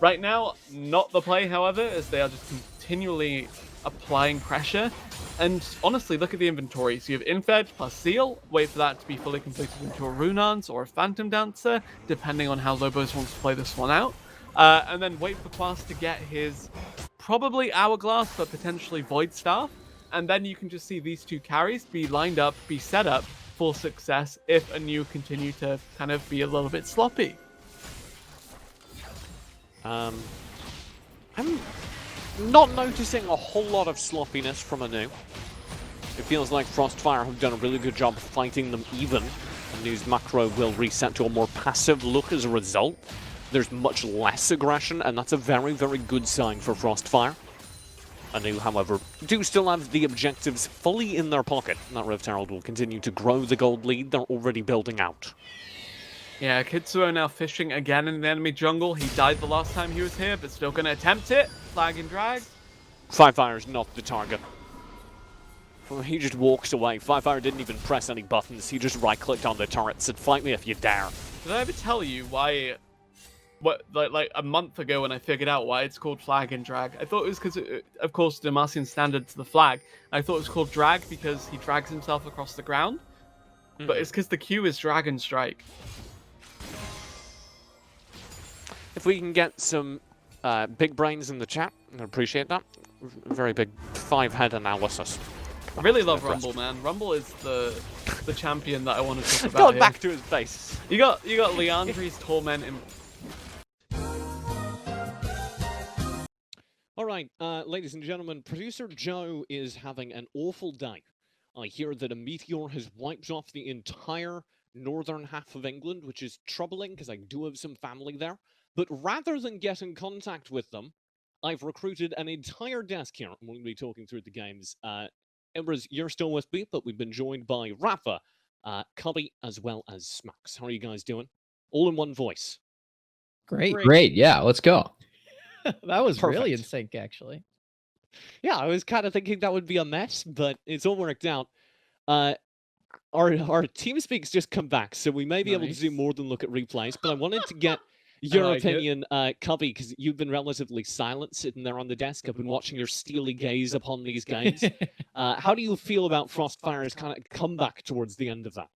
Speaker 5: Right now, not the play, however, as they are just continually applying pressure. And honestly, look at the inventory. So you have Infed plus Seal, wait for that to be fully completed into a Runans or a Phantom Dancer, depending on how Lobos wants to play this one out. And then wait for Quas to get his probably Hourglass, but potentially Void Staff. And then you can just see these two carries be lined up, be set up for success if ANEW continue to kind of be a little bit sloppy.
Speaker 4: I'm not noticing a whole lot of sloppiness from ANEW. It feels like FrostFire have done a really good job fighting them even. ANEW's macro will reset to a more passive look as a result. There's much less aggression, and that's a very, very good sign for FrostFire. ANEW, however, do still have the objectives fully in their pocket. That Rift Herald will continue to grow the gold lead they're already building out.
Speaker 5: Yeah, Kitsuo now fishing again in the enemy jungle. He died the last time he was here, but still going to attempt it. Flag and drag.
Speaker 4: FrostFire is not the target. He just walks away. FrostFire didn't even press any buttons. He just right-clicked on the turret and said, "Fight me if you dare."
Speaker 5: Did I ever tell you why... like a month ago when I figured out why it's called flag and drag? I thought it was because, of course, Demacian standard to the flag. I thought it was called drag because he drags himself across the ground. But it's because the Q is dragon strike.
Speaker 4: If we can get some big brains in the chat, I'd appreciate that. Very big 5-head analysis.
Speaker 5: I really love Rumble, man. Rumble is the champion that I want to talk about.
Speaker 4: Going
Speaker 5: here.
Speaker 4: back to his base.
Speaker 5: You got Leandri's Torment in...
Speaker 4: All right, ladies and gentlemen, producer Joe is having an awful day. I hear that a meteor has wiped off the entire northern half of England, which is troubling because I do have some family there. But rather than get in contact with them, I've recruited an entire desk here. I'm going to be talking through the games. Emrys, you're still with me, but we've been joined by Rafa, Cubby, as well as Smacks. How are you guys doing? All in one voice.
Speaker 2: Great. Yeah, let's go.
Speaker 3: That was really in
Speaker 4: Perfect.
Speaker 3: sync, actually.
Speaker 4: Yeah, I was kind of thinking that would be a mess, but it's all worked out. Our TeamSpeak's just come back, so we may be able to do more than look at replays, but I wanted to get your opinion, Cubby, because you've been relatively silent sitting there on the desk. I've been watching your steely gaze upon these games. How do you feel about FrostFire's kind of comeback towards the end of that?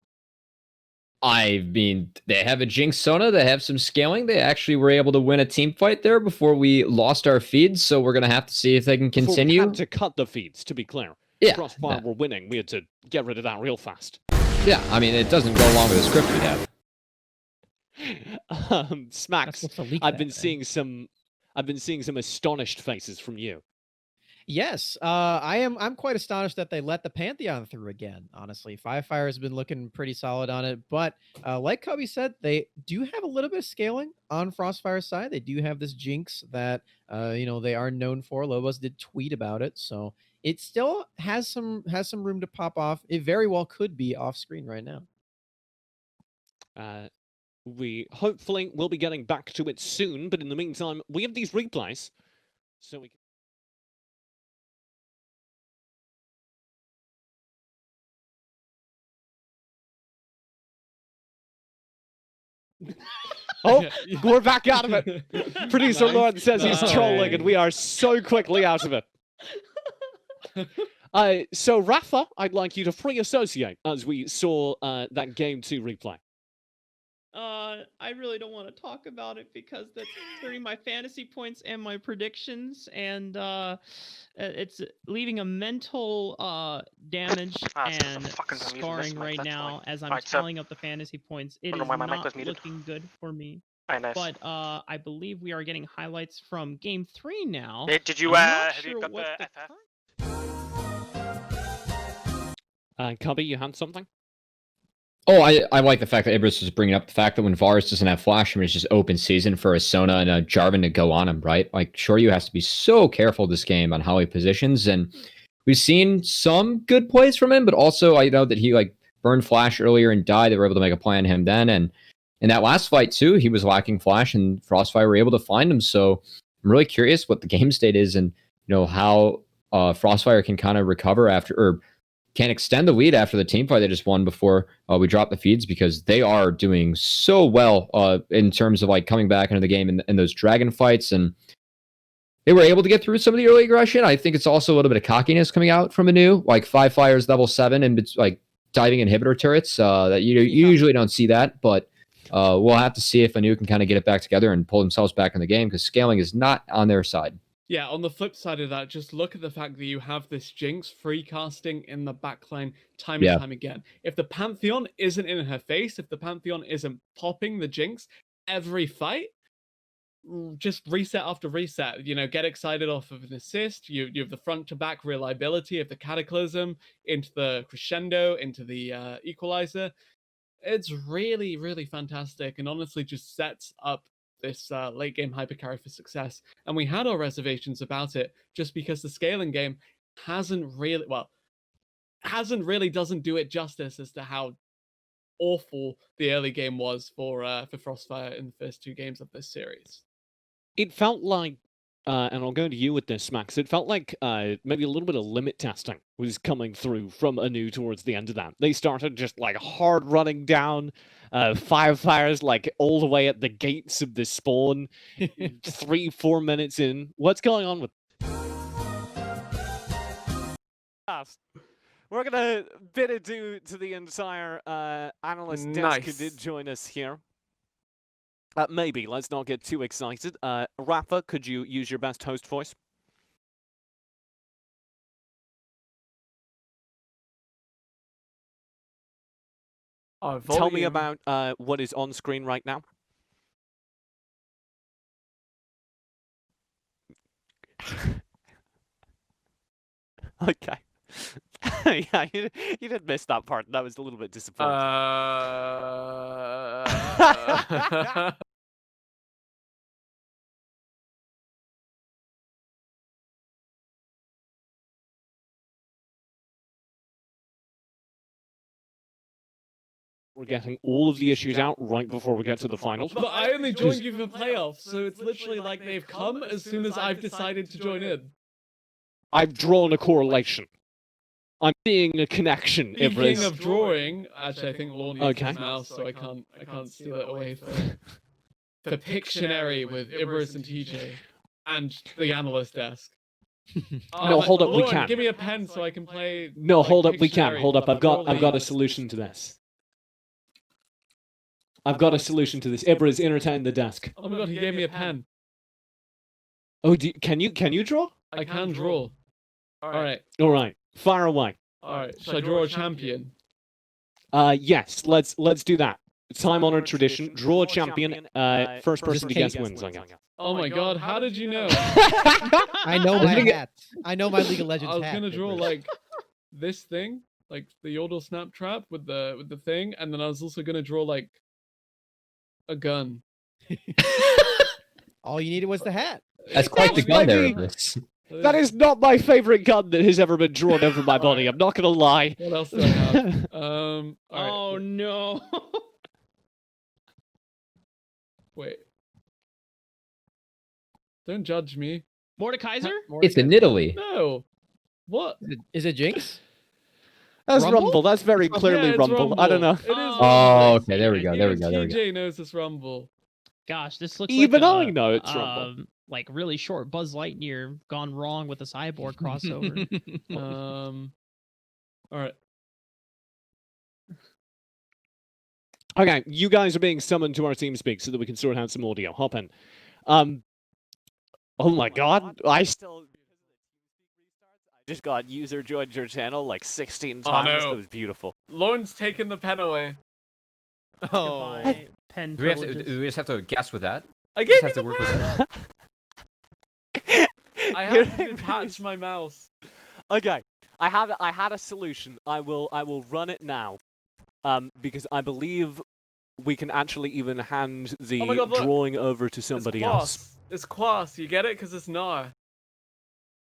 Speaker 2: I mean, they have a Jinx Sona, they have some scaling. They actually were able to win a team fight there before we lost our feeds, so we're going to have to see if they can continue.
Speaker 4: We had to cut the feeds, to be clear.
Speaker 2: Yeah.
Speaker 4: FrostFire were winning. We had to get rid of that real fast.
Speaker 2: Yeah, I mean, it doesn't go along with the script we have.
Speaker 4: Smacks, I've been seeing some astonished faces from you.
Speaker 3: Yes, I'm quite astonished that they let the Pantheon through again, honestly. FrostFire has been looking pretty solid on it, but like Cubby said, they do have a little bit of scaling on FrostFire's side. They do have this Jinx that they are known for. Lobos did tweet about it, so it still has some room to pop off. It very well could be off screen right now.
Speaker 4: We hopefully will be getting back to it soon, but in the meantime, we have these replays, so we can... Oh, we're back out of it. Producer Lauren says he's trolling, and we are so quickly out of it. So, Rafa, I'd like you to free associate as we saw that Game 2 replay.
Speaker 1: I really don't want to talk about it because that's hurting my fantasy points and my predictions, and it's leaving a mental damage and scarring right now as I'm tallying up the fantasy points. It is not looking good for me.
Speaker 6: Nice.
Speaker 1: But I believe we are getting highlights from Game 3 now.
Speaker 6: Did you have you got the FF?
Speaker 4: Cubby, you had something?
Speaker 2: Oh, I like the fact that Ibris was bringing up the fact that when Varus doesn't have Flash, I mean, it's just open season for a Sona and a Jarvan to go on him, right? Like, Shoryu has to be so careful this game on how he positions, and we've seen some good plays from him, but also I know that he, burned Flash earlier and died. They were able to make a play on him then, and in that last fight, too, he was lacking Flash, and FrostFire were able to find him, so I'm really curious what the game state is and, how FrostFire can kind of recover after, or can extend the lead after the team fight they just won before we drop the feeds, because they are doing so well in terms of coming back into the game in those dragon fights, and they were able to get through some of the early aggression. I think it's also a little bit of cockiness coming out from ANEW, FrostFire's level 7 and diving inhibitor turrets that you usually don't see that, but we'll have to see if ANEW can kind of get it back together and pull themselves back in the game, because scaling is not on their side.
Speaker 5: Yeah, on the flip side of that, just look at the fact that you have this Jinx free casting in the backline time and time again. If the Pantheon isn't in her face, if the Pantheon isn't popping the Jinx every fight, just reset after reset. You know, get excited off of an assist. You have the front to back reliability of the Cataclysm into the Crescendo, into the Equalizer. It's really, really fantastic, and honestly just sets up this late game hypercarry for success. And we had our reservations about it just because the scaling game hasn't really doesn't do it justice as to how awful the early game was for FrostFire in the first 2 games of this series.
Speaker 4: It felt like, and I'll go to you with this, Max, it felt like maybe a little bit of limit testing was coming through from ANEW towards the end of that. They started just like hard running down 5 fires like all the way at the gates of the spawn, 3-4 minutes in. What's going on with... We're going to bid adieu to the entire analyst desk who did join us here. Maybe. Let's not get too excited. Rafa, could you use your best host voice? Tell me about what is on screen right now. Okay. Yeah, you did miss that part. That was a little bit disappointing. We're getting all of the issues out right before we get to the finals.
Speaker 5: But I only joined you for playoffs, so it's literally like they've come as soon as I've decided to join in.
Speaker 4: I've drawn a correlation. I'm seeing a connection.
Speaker 5: Speaking of drawing, actually, I think Lorne uses his mouse, so I can't steal it away for Pictionary with Ibris and TJ and the analyst desk.
Speaker 4: No, hold up,
Speaker 5: Lorne,
Speaker 4: we can.
Speaker 5: Give me a pen so I can play.
Speaker 4: No,
Speaker 5: like,
Speaker 4: hold up, we can.
Speaker 5: Pictionary.
Speaker 4: Hold up, I've got a solution to this. I've got a solution to this. Ibris, entertain the desk.
Speaker 5: Oh my god, he gave me a pen.
Speaker 4: Oh, can you draw?
Speaker 5: I can draw. Alright.
Speaker 4: Alright, fire away.
Speaker 5: Alright, should I draw a champion?
Speaker 4: Yes, let's do that. Time-honored tradition. Draw a champion. First person to guess wins, I guess.
Speaker 5: Oh my god, how did you know?
Speaker 3: I know my hat. I know my League of Legends
Speaker 5: I was
Speaker 3: hat.
Speaker 5: gonna draw like this thing, like the Yodel snap trap with the thing, and then I was also gonna draw like a gun.
Speaker 3: All you needed was the hat.
Speaker 2: That's quite the gun there, Ibris.
Speaker 4: That is not my favorite gun that has ever been drawn over my body. I'm not gonna lie.
Speaker 5: What else do I have? All right.
Speaker 1: Oh no.
Speaker 5: Wait. Don't judge me.
Speaker 1: Mordekaiser?
Speaker 2: It's in Italy.
Speaker 5: No. What?
Speaker 3: Is it Jinx?
Speaker 4: That's
Speaker 3: Rumble?
Speaker 4: Rumble. That's very clearly
Speaker 5: Yeah, it's
Speaker 4: Rumble. I don't know.
Speaker 5: It is Rumble.
Speaker 2: Oh, okay. There we go.
Speaker 5: Even
Speaker 2: There we go.
Speaker 5: TJ knows this Rumble.
Speaker 1: Gosh, this looks
Speaker 4: Even
Speaker 1: like
Speaker 4: I know it's Rumble.
Speaker 1: like really short Buzz Lightyear gone wrong with a cyborg crossover.
Speaker 5: All right.
Speaker 4: Okay, you guys are being summoned to our TeamSpeak so that we can sort out some audio. Hop in. Oh my god, I just got user joined your channel like 16 times.
Speaker 5: Oh, no.
Speaker 4: It was beautiful.
Speaker 5: Lauren's taking the pen away.
Speaker 3: Oh.
Speaker 1: Goodbye, pen
Speaker 2: Do we
Speaker 1: privileges.
Speaker 2: just have to guess with that?
Speaker 5: I gave
Speaker 2: Just
Speaker 5: you
Speaker 2: have to
Speaker 5: the
Speaker 2: work with
Speaker 5: pen.
Speaker 2: that.
Speaker 5: I have to detach my mouse.
Speaker 4: Okay, I had a solution. I will run it now. Because I believe we can actually even hand the
Speaker 5: Oh my God, look.
Speaker 4: drawing over to somebody else.
Speaker 5: It's Quas. You get it? Because it's Nar.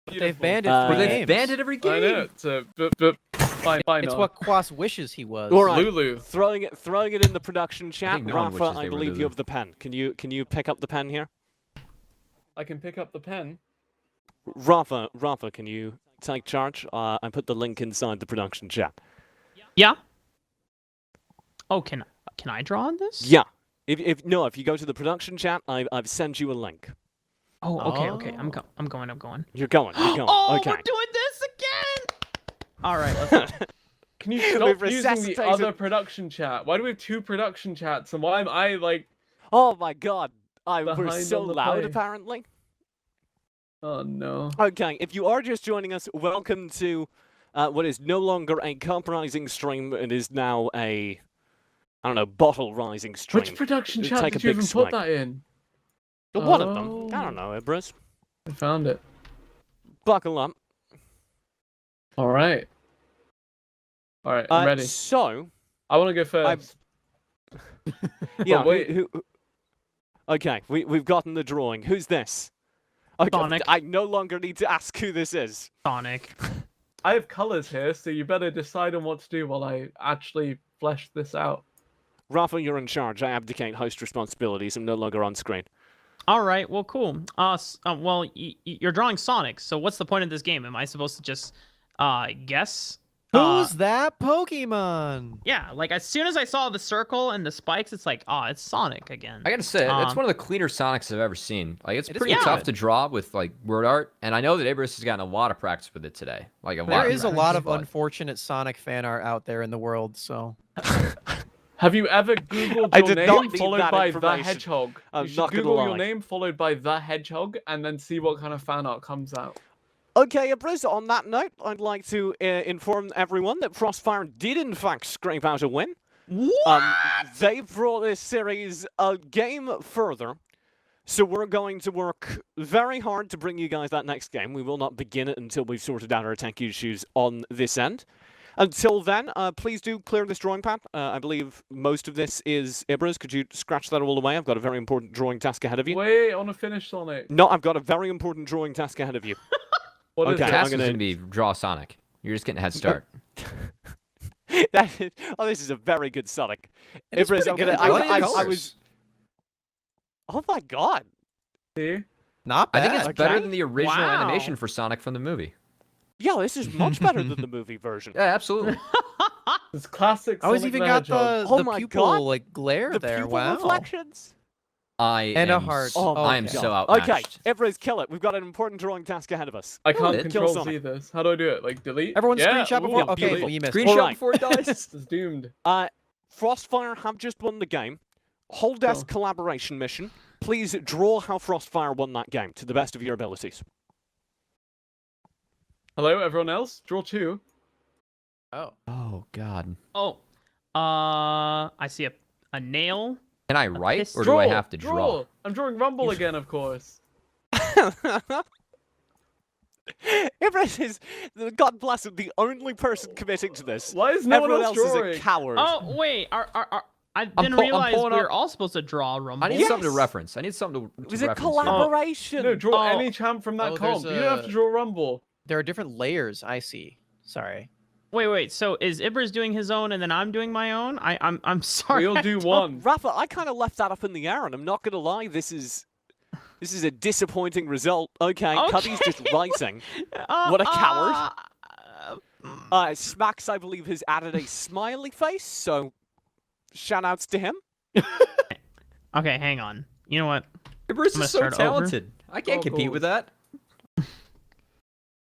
Speaker 3: But they've banned it
Speaker 4: Uh,
Speaker 3: for
Speaker 2: But they've
Speaker 3: games.
Speaker 2: banned it every game.
Speaker 5: I know. So, but fine,
Speaker 3: It's
Speaker 5: Nar.
Speaker 3: what Quas wishes he was.
Speaker 4: All right.
Speaker 5: Lulu.
Speaker 4: Throwing it in the production chat.
Speaker 2: think no one
Speaker 4: Rafa,
Speaker 2: wishes
Speaker 4: I
Speaker 2: they were
Speaker 4: believe you
Speaker 2: Lulu.
Speaker 4: have the pen. Can you pick up the pen here?
Speaker 5: I can pick up the pen.
Speaker 4: Rafa, can you take charge? I put the link inside the production chat.
Speaker 1: Yeah. Oh, can I draw on this?
Speaker 4: Yeah. If you go to the production chat, I've sent you a link.
Speaker 1: Oh, okay. I'm going.
Speaker 4: You're going.
Speaker 1: Oh,
Speaker 4: Okay.
Speaker 1: we're doing this again. All right, let's go.
Speaker 5: Can you
Speaker 4: We've
Speaker 5: stop using the
Speaker 4: resuscitated-
Speaker 5: other production chat? Why do we have 2 production chats? And why am I like...
Speaker 4: Oh my god. We're
Speaker 5: Behind
Speaker 4: so
Speaker 5: on the
Speaker 4: loud
Speaker 5: play.
Speaker 4: apparently.
Speaker 5: Oh no.
Speaker 4: Okay, if you are just joining us, welcome to what is no longer a Uprising stream. It is now a, I don't know, bottle rising stream.
Speaker 5: Which production chat
Speaker 4: Take
Speaker 5: did
Speaker 4: a
Speaker 5: you
Speaker 4: big
Speaker 5: even
Speaker 4: swig.
Speaker 5: put that in?
Speaker 4: One of them. I don't know, Ibris.
Speaker 5: I found it.
Speaker 4: Buckle up.
Speaker 5: All right. All right, I'm ready.
Speaker 4: So,
Speaker 5: I want to go first.
Speaker 4: yeah.
Speaker 5: wait.
Speaker 4: Okay, we've gotten the drawing. Who's this? Okay,
Speaker 1: Sonic.
Speaker 4: I no longer need to ask who this is.
Speaker 1: Sonic.
Speaker 5: I have colors here, so you better decide on what to do while I actually flesh this out.
Speaker 4: Rafa, you're in charge. I abdicate host responsibilities. I'm no longer on screen.
Speaker 1: All right. Well, cool. Well, you're drawing Sonic. So what's the point of this game? Am I supposed to just guess?
Speaker 3: Who's that Pokemon?
Speaker 1: Yeah. Like as soon as I saw the circle and the spikes, it's like, it's Sonic again.
Speaker 2: I gotta say, it's one of the cleaner Sonics I've ever seen. Like, it's
Speaker 3: It is
Speaker 2: pretty
Speaker 1: good.
Speaker 2: tough to draw with like word art, and I know that Ibris has gotten a lot of practice with it today. Like a lot.
Speaker 3: There
Speaker 2: of
Speaker 3: is a
Speaker 2: practice,
Speaker 3: lot of
Speaker 2: but-
Speaker 3: unfortunate Sonic fan art out there in the world, so.
Speaker 5: Have you ever Googled
Speaker 4: I
Speaker 5: your
Speaker 4: did
Speaker 5: name
Speaker 4: not need
Speaker 5: followed
Speaker 4: that
Speaker 5: by the
Speaker 4: information.
Speaker 5: hedgehog?
Speaker 4: I'm
Speaker 5: You should
Speaker 4: not gonna
Speaker 5: Google
Speaker 4: lie.
Speaker 5: your name followed by the hedgehog and then see what kind of fan art comes out.
Speaker 4: Okay, Ibris, on that note, I'd like to inform everyone that FrostFire did in fact scrape out a win. They brought this series a game further, so we're going to work very hard to bring you guys that next game. We will not begin it until we've sorted out our tech issues on this end. Until then, please do clear this drawing pad. I believe most of this is Ibris. Could you scratch that all away? I've got a very important drawing task ahead of you.
Speaker 5: Wait, I want to finish Sonic.
Speaker 4: No, I've got a very important drawing task ahead of you.
Speaker 5: What is
Speaker 4: Okay,
Speaker 5: it?
Speaker 4: I'm
Speaker 2: Task is
Speaker 4: gonna-
Speaker 2: gonna be draw Sonic. You're just getting a head start.
Speaker 4: This is a very good Sonic.
Speaker 3: It is
Speaker 4: Ibris,
Speaker 3: pretty
Speaker 4: I'm gonna.
Speaker 3: good. I like the
Speaker 4: I
Speaker 3: colors.
Speaker 4: was. Oh my god!
Speaker 5: See?
Speaker 3: Not
Speaker 2: I
Speaker 3: bad.
Speaker 2: think it's better
Speaker 4: Okay.
Speaker 2: than the original
Speaker 1: Wow.
Speaker 2: animation for Sonic from the movie.
Speaker 4: Yeah, this is much better than the movie version.
Speaker 2: Yeah, absolutely.
Speaker 5: It's classic
Speaker 3: Oh, he's
Speaker 5: Sonic
Speaker 3: even
Speaker 5: the
Speaker 3: got
Speaker 5: Hedgehog.
Speaker 4: Oh
Speaker 3: the
Speaker 4: my
Speaker 3: pupil
Speaker 4: God.
Speaker 3: like glare
Speaker 4: The
Speaker 3: there.
Speaker 4: pupil
Speaker 3: Wow.
Speaker 4: reflections.
Speaker 3: And a heart.
Speaker 4: Oh
Speaker 2: I am
Speaker 3: okay.
Speaker 2: so outmatched.
Speaker 4: Okay, Ibris, kill it. We've got an important drawing task ahead of us.
Speaker 5: I can't
Speaker 2: it.
Speaker 5: control
Speaker 4: Kill
Speaker 5: see this. How do I do it? Like delete?
Speaker 3: Everyone
Speaker 5: Yeah,
Speaker 3: screenshot
Speaker 5: ooh,
Speaker 3: before?
Speaker 4: yeah,
Speaker 3: Okay,
Speaker 4: beautiful.
Speaker 3: well, you missed.
Speaker 2: Screenshot
Speaker 4: Alright.
Speaker 2: before it dies.
Speaker 5: This is doomed.
Speaker 4: FrostFire have just won the game. Whole desk collaboration mission. Please draw how FrostFire won that game to the best of your abilities.
Speaker 5: Hello, everyone else? Draw two.
Speaker 3: Oh.
Speaker 2: Oh God.
Speaker 1: Oh. I see a nail.
Speaker 2: Can I write
Speaker 1: pistol.
Speaker 2: or do I have to draw?
Speaker 5: I'm drawing Rumble again, of course.
Speaker 4: Ibris is, God bless him, the only person committing to this.
Speaker 5: Why is no one
Speaker 4: Everyone
Speaker 5: else
Speaker 4: else
Speaker 5: drawing?
Speaker 4: is a coward.
Speaker 1: Oh wait, I
Speaker 2: I'm
Speaker 1: didn't
Speaker 2: pull- I'm
Speaker 1: realize we
Speaker 2: pulling
Speaker 1: were
Speaker 2: up-
Speaker 1: all supposed to draw a Rumble.
Speaker 2: I need
Speaker 4: Yes.
Speaker 2: something to reference. I need something to
Speaker 4: It was a
Speaker 2: reference here.
Speaker 4: collaboration.
Speaker 5: No, draw
Speaker 1: Oh.
Speaker 5: any champ from that
Speaker 3: Oh,
Speaker 5: comp.
Speaker 3: there's
Speaker 5: You don't have
Speaker 3: a-
Speaker 5: to draw Rumble.
Speaker 3: There are different layers. I see. Sorry.
Speaker 1: Wait. So is Ibris doing his own and then I'm doing my own? I'm sorry.
Speaker 5: We'll
Speaker 1: I
Speaker 5: do
Speaker 1: don't-
Speaker 5: one.
Speaker 4: Rafa, I kind of left that up in the air, and I'm not gonna lie, this is a disappointing result. Okay, Cuddy's just writing. What a coward. Smacks, I believe, has added a smiley face, so shout-outs to him.
Speaker 1: Okay, hang on. You know what?
Speaker 2: Ibris
Speaker 1: I'm gonna
Speaker 2: is so
Speaker 1: start over.
Speaker 2: talented. I can't
Speaker 5: Oh,
Speaker 2: compete
Speaker 5: cool.
Speaker 2: with that.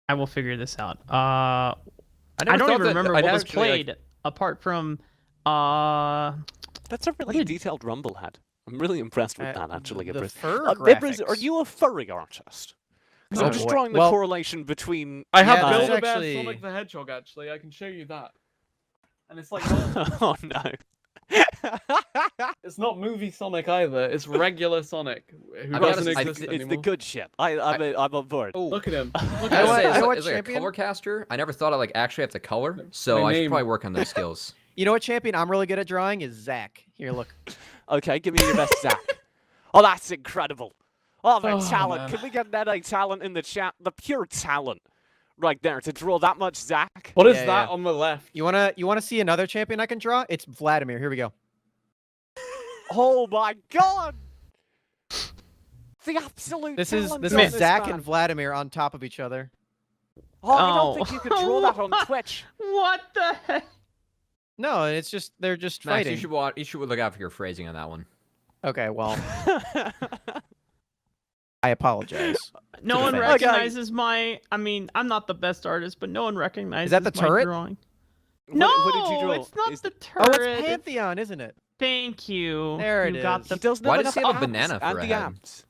Speaker 1: I will figure this out.
Speaker 2: I
Speaker 1: I
Speaker 2: never
Speaker 1: don't
Speaker 2: thought
Speaker 1: even
Speaker 2: that
Speaker 1: remember
Speaker 2: I'd
Speaker 1: what was
Speaker 2: actually, like-
Speaker 1: played apart from
Speaker 4: That's a really
Speaker 1: did-
Speaker 4: detailed rumble head. I'm really impressed with that, actually,
Speaker 3: The
Speaker 4: Ibris.
Speaker 3: fur
Speaker 4: Ibris, are
Speaker 3: graphics.
Speaker 4: you a furry artist? Because
Speaker 5: No.
Speaker 4: I'm just
Speaker 3: boy.
Speaker 4: drawing the
Speaker 3: Well-
Speaker 4: correlation between...
Speaker 5: I have
Speaker 3: Yeah, this is
Speaker 5: Build-A-Bear
Speaker 3: actually-
Speaker 5: Sonic the Hedgehog, actually. I can show you that. And it's like,
Speaker 4: Oh, no.
Speaker 5: it's not movie Sonic either. It's regular Sonic, who
Speaker 2: I
Speaker 5: doesn't
Speaker 2: gotta-
Speaker 5: exist
Speaker 4: It's
Speaker 5: anymore.
Speaker 4: the good shit. I'm on board.
Speaker 3: Oh,
Speaker 5: Look at him. Look
Speaker 2: I
Speaker 5: at
Speaker 2: gotta
Speaker 5: him.
Speaker 2: say,
Speaker 3: You
Speaker 2: as,
Speaker 3: know
Speaker 2: a-
Speaker 3: what,
Speaker 2: as like a
Speaker 3: champion?
Speaker 2: color caster, I never thought I like actually have to color, so
Speaker 5: My
Speaker 2: I should
Speaker 5: name.
Speaker 2: probably work on those skills.
Speaker 3: you know what, champion? I'm really good at drawing. Is Zach. Here, look.
Speaker 4: Okay, give me your best Zach. Oh, that's incredible. Oh, the
Speaker 5: Oh,
Speaker 4: talent.
Speaker 5: man.
Speaker 4: Can we get that talent in the chat? The pure talent right there to draw that much Zach.
Speaker 5: What is
Speaker 3: Yeah,
Speaker 5: that
Speaker 3: yeah.
Speaker 5: on the left?
Speaker 3: You wanna see another champion I can draw? It's Vladimir. Here we go.
Speaker 4: Oh my god! The absolute
Speaker 3: This is
Speaker 4: talent
Speaker 3: this
Speaker 4: on
Speaker 3: is Zach
Speaker 4: man.
Speaker 3: and Vladimir on top of each other.
Speaker 4: Oh, I
Speaker 1: Oh.
Speaker 4: don't think you could draw that on Twitch.
Speaker 1: what the heck?
Speaker 3: No, it's just they're just
Speaker 2: Max,
Speaker 3: fighting.
Speaker 2: you should look out for your phrasing on that one.
Speaker 3: Okay, well, I apologize.
Speaker 1: No
Speaker 3: To
Speaker 1: one
Speaker 3: defend.
Speaker 1: recognizes my. I mean, I'm not the best artist, but no one recognizes
Speaker 3: the
Speaker 1: my
Speaker 3: turret?
Speaker 1: drawing.
Speaker 4: What-
Speaker 1: No,
Speaker 4: what did you draw?
Speaker 1: it's not
Speaker 4: Is-
Speaker 1: the
Speaker 3: Oh,
Speaker 1: turret.
Speaker 3: it's Pantheon, isn't it?
Speaker 1: Thank you.
Speaker 3: There it
Speaker 1: you got
Speaker 3: is.
Speaker 1: the
Speaker 4: He doesn't
Speaker 2: Why
Speaker 4: have
Speaker 2: does he
Speaker 4: enough
Speaker 2: have a
Speaker 4: abs
Speaker 2: banana for
Speaker 4: and
Speaker 2: a
Speaker 4: the
Speaker 2: head?
Speaker 4: abs.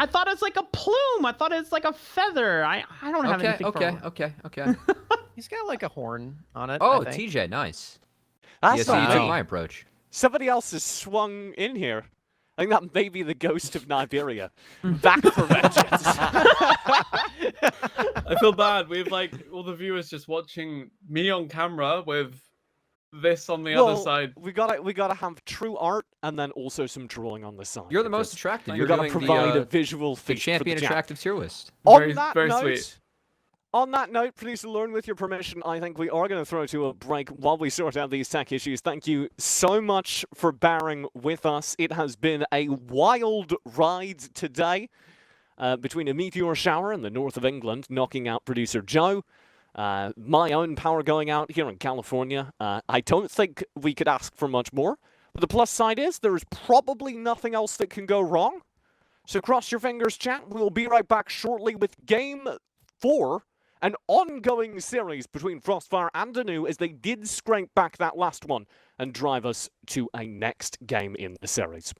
Speaker 1: I thought it's like a plume. I thought it's like a feather. I don't have anything
Speaker 2: Okay.
Speaker 3: He's got like a horn on it.
Speaker 2: Oh,
Speaker 3: I think.
Speaker 2: TJ, nice.
Speaker 4: That's
Speaker 2: Yeah, so you
Speaker 4: not
Speaker 2: took
Speaker 4: me.
Speaker 2: my approach.
Speaker 4: Somebody else has swung in here. I think that may be the ghost of Nigeria. Back for vengeance.
Speaker 5: I feel bad. We have like all the viewers just watching me on camera with this on the other side.
Speaker 4: We gotta have true art and then also some drawing on the side.
Speaker 2: You're the most attractive.
Speaker 4: We
Speaker 2: You're
Speaker 4: gotta
Speaker 2: doing
Speaker 4: provide a
Speaker 2: the
Speaker 4: visual
Speaker 2: the
Speaker 4: feat
Speaker 2: champion
Speaker 4: for the chat.
Speaker 2: attractive tier list.
Speaker 5: Very- very sweet.
Speaker 4: On that note, producer Lauren, with your permission, I think we are going to throw to a break while we sort out these tech issues. Thank you so much for bearing with us. It has been a wild ride today between a meteor shower in the north of England, knocking out producer Joe. My own power going out here in California. I don't think we could ask for much more. But the plus side is there is probably nothing else that can go wrong. So cross your fingers, chat. We'll be right back shortly with Game 4. An ongoing series between FrostFire and ANEW as they did scrape back that last one and drive us to a next game in the series.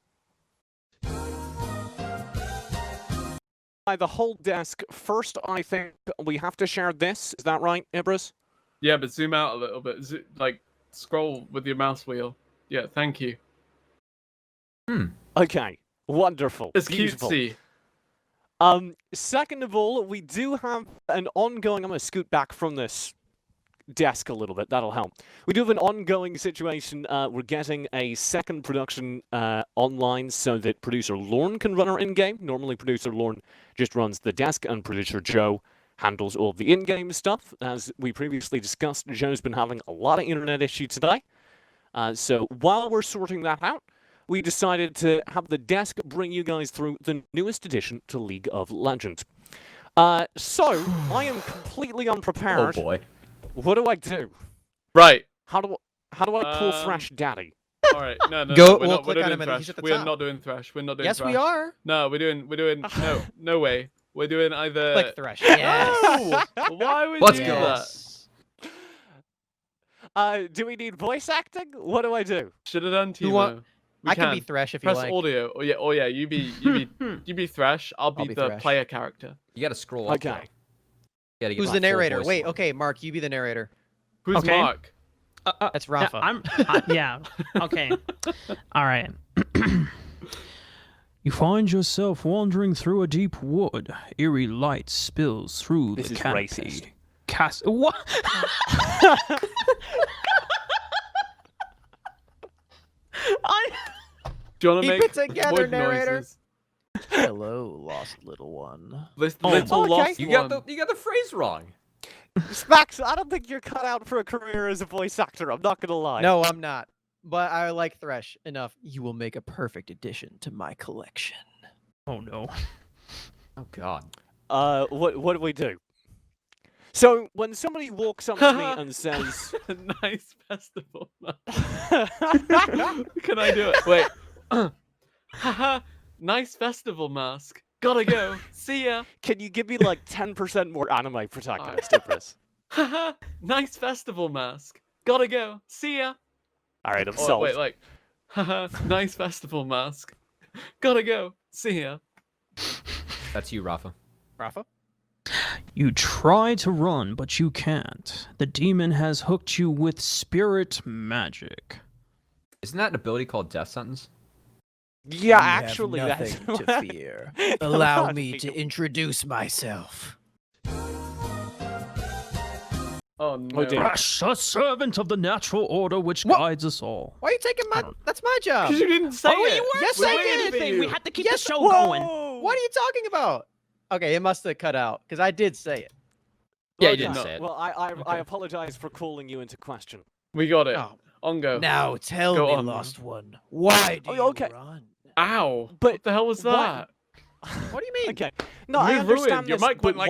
Speaker 4: By the whole desk, first I think we have to share this. Is that right, Ibris?
Speaker 5: Yeah, but zoom out a little bit. Like scroll with your mouse wheel. Yeah, thank you.
Speaker 4: Okay, wonderful.
Speaker 5: It's
Speaker 4: beautiful.
Speaker 5: cutesy.
Speaker 4: Second of all, we do have an ongoing... I'm going to scoot back from this desk a little bit. That'll help. We do have an ongoing situation. We're getting a second production online so that producer Lauren can run our in-game. Normally, producer Lauren just runs the desk, and producer Joe handles all of the in-game stuff. As we previously discussed, Joe's been having a lot of internet issues today. So while we're sorting that out, we decided to have the desk bring you guys through the newest addition to League of Legends. So, I am completely unprepared.
Speaker 2: Oh boy.
Speaker 4: What do I do?
Speaker 5: Right.
Speaker 4: How do I pull Thresh Daddy?
Speaker 5: All right. No.
Speaker 3: Go-
Speaker 5: We're
Speaker 3: we'll
Speaker 5: not
Speaker 3: click on
Speaker 5: doing
Speaker 3: him and he's
Speaker 5: Thresh.
Speaker 3: at the
Speaker 5: We are
Speaker 3: top.
Speaker 5: not doing Thresh. We're not doing
Speaker 3: Yes,
Speaker 5: Thresh.
Speaker 3: we are.
Speaker 5: No, we're doing no way. We're doing either.
Speaker 3: Click Thresh. Yes.
Speaker 5: No! Why would
Speaker 2: Let's
Speaker 5: you
Speaker 2: go.
Speaker 5: do that?
Speaker 3: Yes.
Speaker 4: Do we need voice acting? What do I do?
Speaker 5: Should have done Timo.
Speaker 3: Who want-
Speaker 5: We
Speaker 3: I can be Thresh if you
Speaker 5: Press
Speaker 3: like.
Speaker 5: audio. Oh yeah. You be Thresh. I'll be
Speaker 3: be
Speaker 5: the
Speaker 3: Thresh.
Speaker 5: player character.
Speaker 2: You gotta scroll up.
Speaker 4: Okay.
Speaker 2: though. You gotta get
Speaker 3: Who's
Speaker 2: my
Speaker 3: the
Speaker 2: full
Speaker 3: narrator?
Speaker 2: voice
Speaker 3: Wait,
Speaker 2: line.
Speaker 3: okay, Mark, you be the narrator.
Speaker 5: Who's
Speaker 1: Okay.
Speaker 5: Mark?
Speaker 3: That's Rafa.
Speaker 1: Yeah. Okay. All right. You find yourself wandering through a deep wood. Eerie light spills through
Speaker 4: This
Speaker 1: the
Speaker 4: is
Speaker 1: canopy.
Speaker 4: racist.
Speaker 1: What?
Speaker 5: Do you want to
Speaker 3: Keep
Speaker 5: make
Speaker 3: it together,
Speaker 5: wood
Speaker 3: narrator.
Speaker 5: noises?
Speaker 3: Hello, lost little one.
Speaker 5: Little
Speaker 4: okay.
Speaker 5: lost
Speaker 2: You got
Speaker 5: one.
Speaker 2: the phrase wrong.
Speaker 4: Max, I don't think you're cut out for a career as a voice actor. I'm not gonna lie.
Speaker 3: No, I'm not. But I like Thresh enough. You will make a perfect addition to my collection.
Speaker 1: Oh no.
Speaker 2: Oh god.
Speaker 4: What do we do? So when somebody walks up to me and says,
Speaker 5: Nice festival. Can I do it? Wait. Haha. Nice festival mask. Gotta go. See ya.
Speaker 4: "Can you give me like 10% more anime protagonist, Ibris?"
Speaker 5: Haha. Nice festival mask. Gotta go. See ya.
Speaker 4: All right, I'm
Speaker 5: Oh,
Speaker 4: sold.
Speaker 5: wait, like. Haha. Nice festival mask. Gotta go. See ya.
Speaker 2: That's you, Rafa.
Speaker 3: Rafa?
Speaker 1: You try to run, but you can't. The demon has hooked you with spirit magic.
Speaker 2: Isn't that an ability called Death Sentence?
Speaker 4: Yeah, actually, that's
Speaker 3: to fear.
Speaker 4: Allow
Speaker 3: Allow
Speaker 4: me
Speaker 3: me
Speaker 4: to
Speaker 3: to introduce myself.
Speaker 5: Oh no.
Speaker 4: dear.
Speaker 1: Thresh, a servant of the natural order which
Speaker 3: What?
Speaker 1: guides us all.
Speaker 3: Why are you taking my? That's my job.
Speaker 5: Because you didn't say
Speaker 1: Oh,
Speaker 5: it.
Speaker 1: you weren't
Speaker 3: Yes,
Speaker 5: We
Speaker 3: I
Speaker 5: waited
Speaker 3: did.
Speaker 5: for
Speaker 1: Thing.
Speaker 5: you.
Speaker 1: We had to keep
Speaker 3: Yes,
Speaker 1: the show
Speaker 3: whoa!
Speaker 1: going.
Speaker 3: What are you talking about? Okay, it must have cut out because I did say it.
Speaker 2: Yeah,
Speaker 4: Well,
Speaker 2: you didn't
Speaker 5: no.
Speaker 2: say it.
Speaker 4: Well, I
Speaker 5: Okay.
Speaker 4: apologize for calling you into question.
Speaker 5: We got it.
Speaker 3: Oh.
Speaker 5: On go.
Speaker 3: Now tell
Speaker 5: Go
Speaker 3: me,
Speaker 5: on.
Speaker 3: lost one, why do
Speaker 4: Oh,
Speaker 3: you
Speaker 4: okay.
Speaker 3: run?
Speaker 5: Ow.
Speaker 4: But
Speaker 5: what the hell was
Speaker 4: why-
Speaker 5: that?
Speaker 3: What do you mean?
Speaker 4: Okay. No, I
Speaker 5: You
Speaker 4: understand
Speaker 5: ruined- your
Speaker 4: this,
Speaker 5: mic
Speaker 4: but
Speaker 5: went like-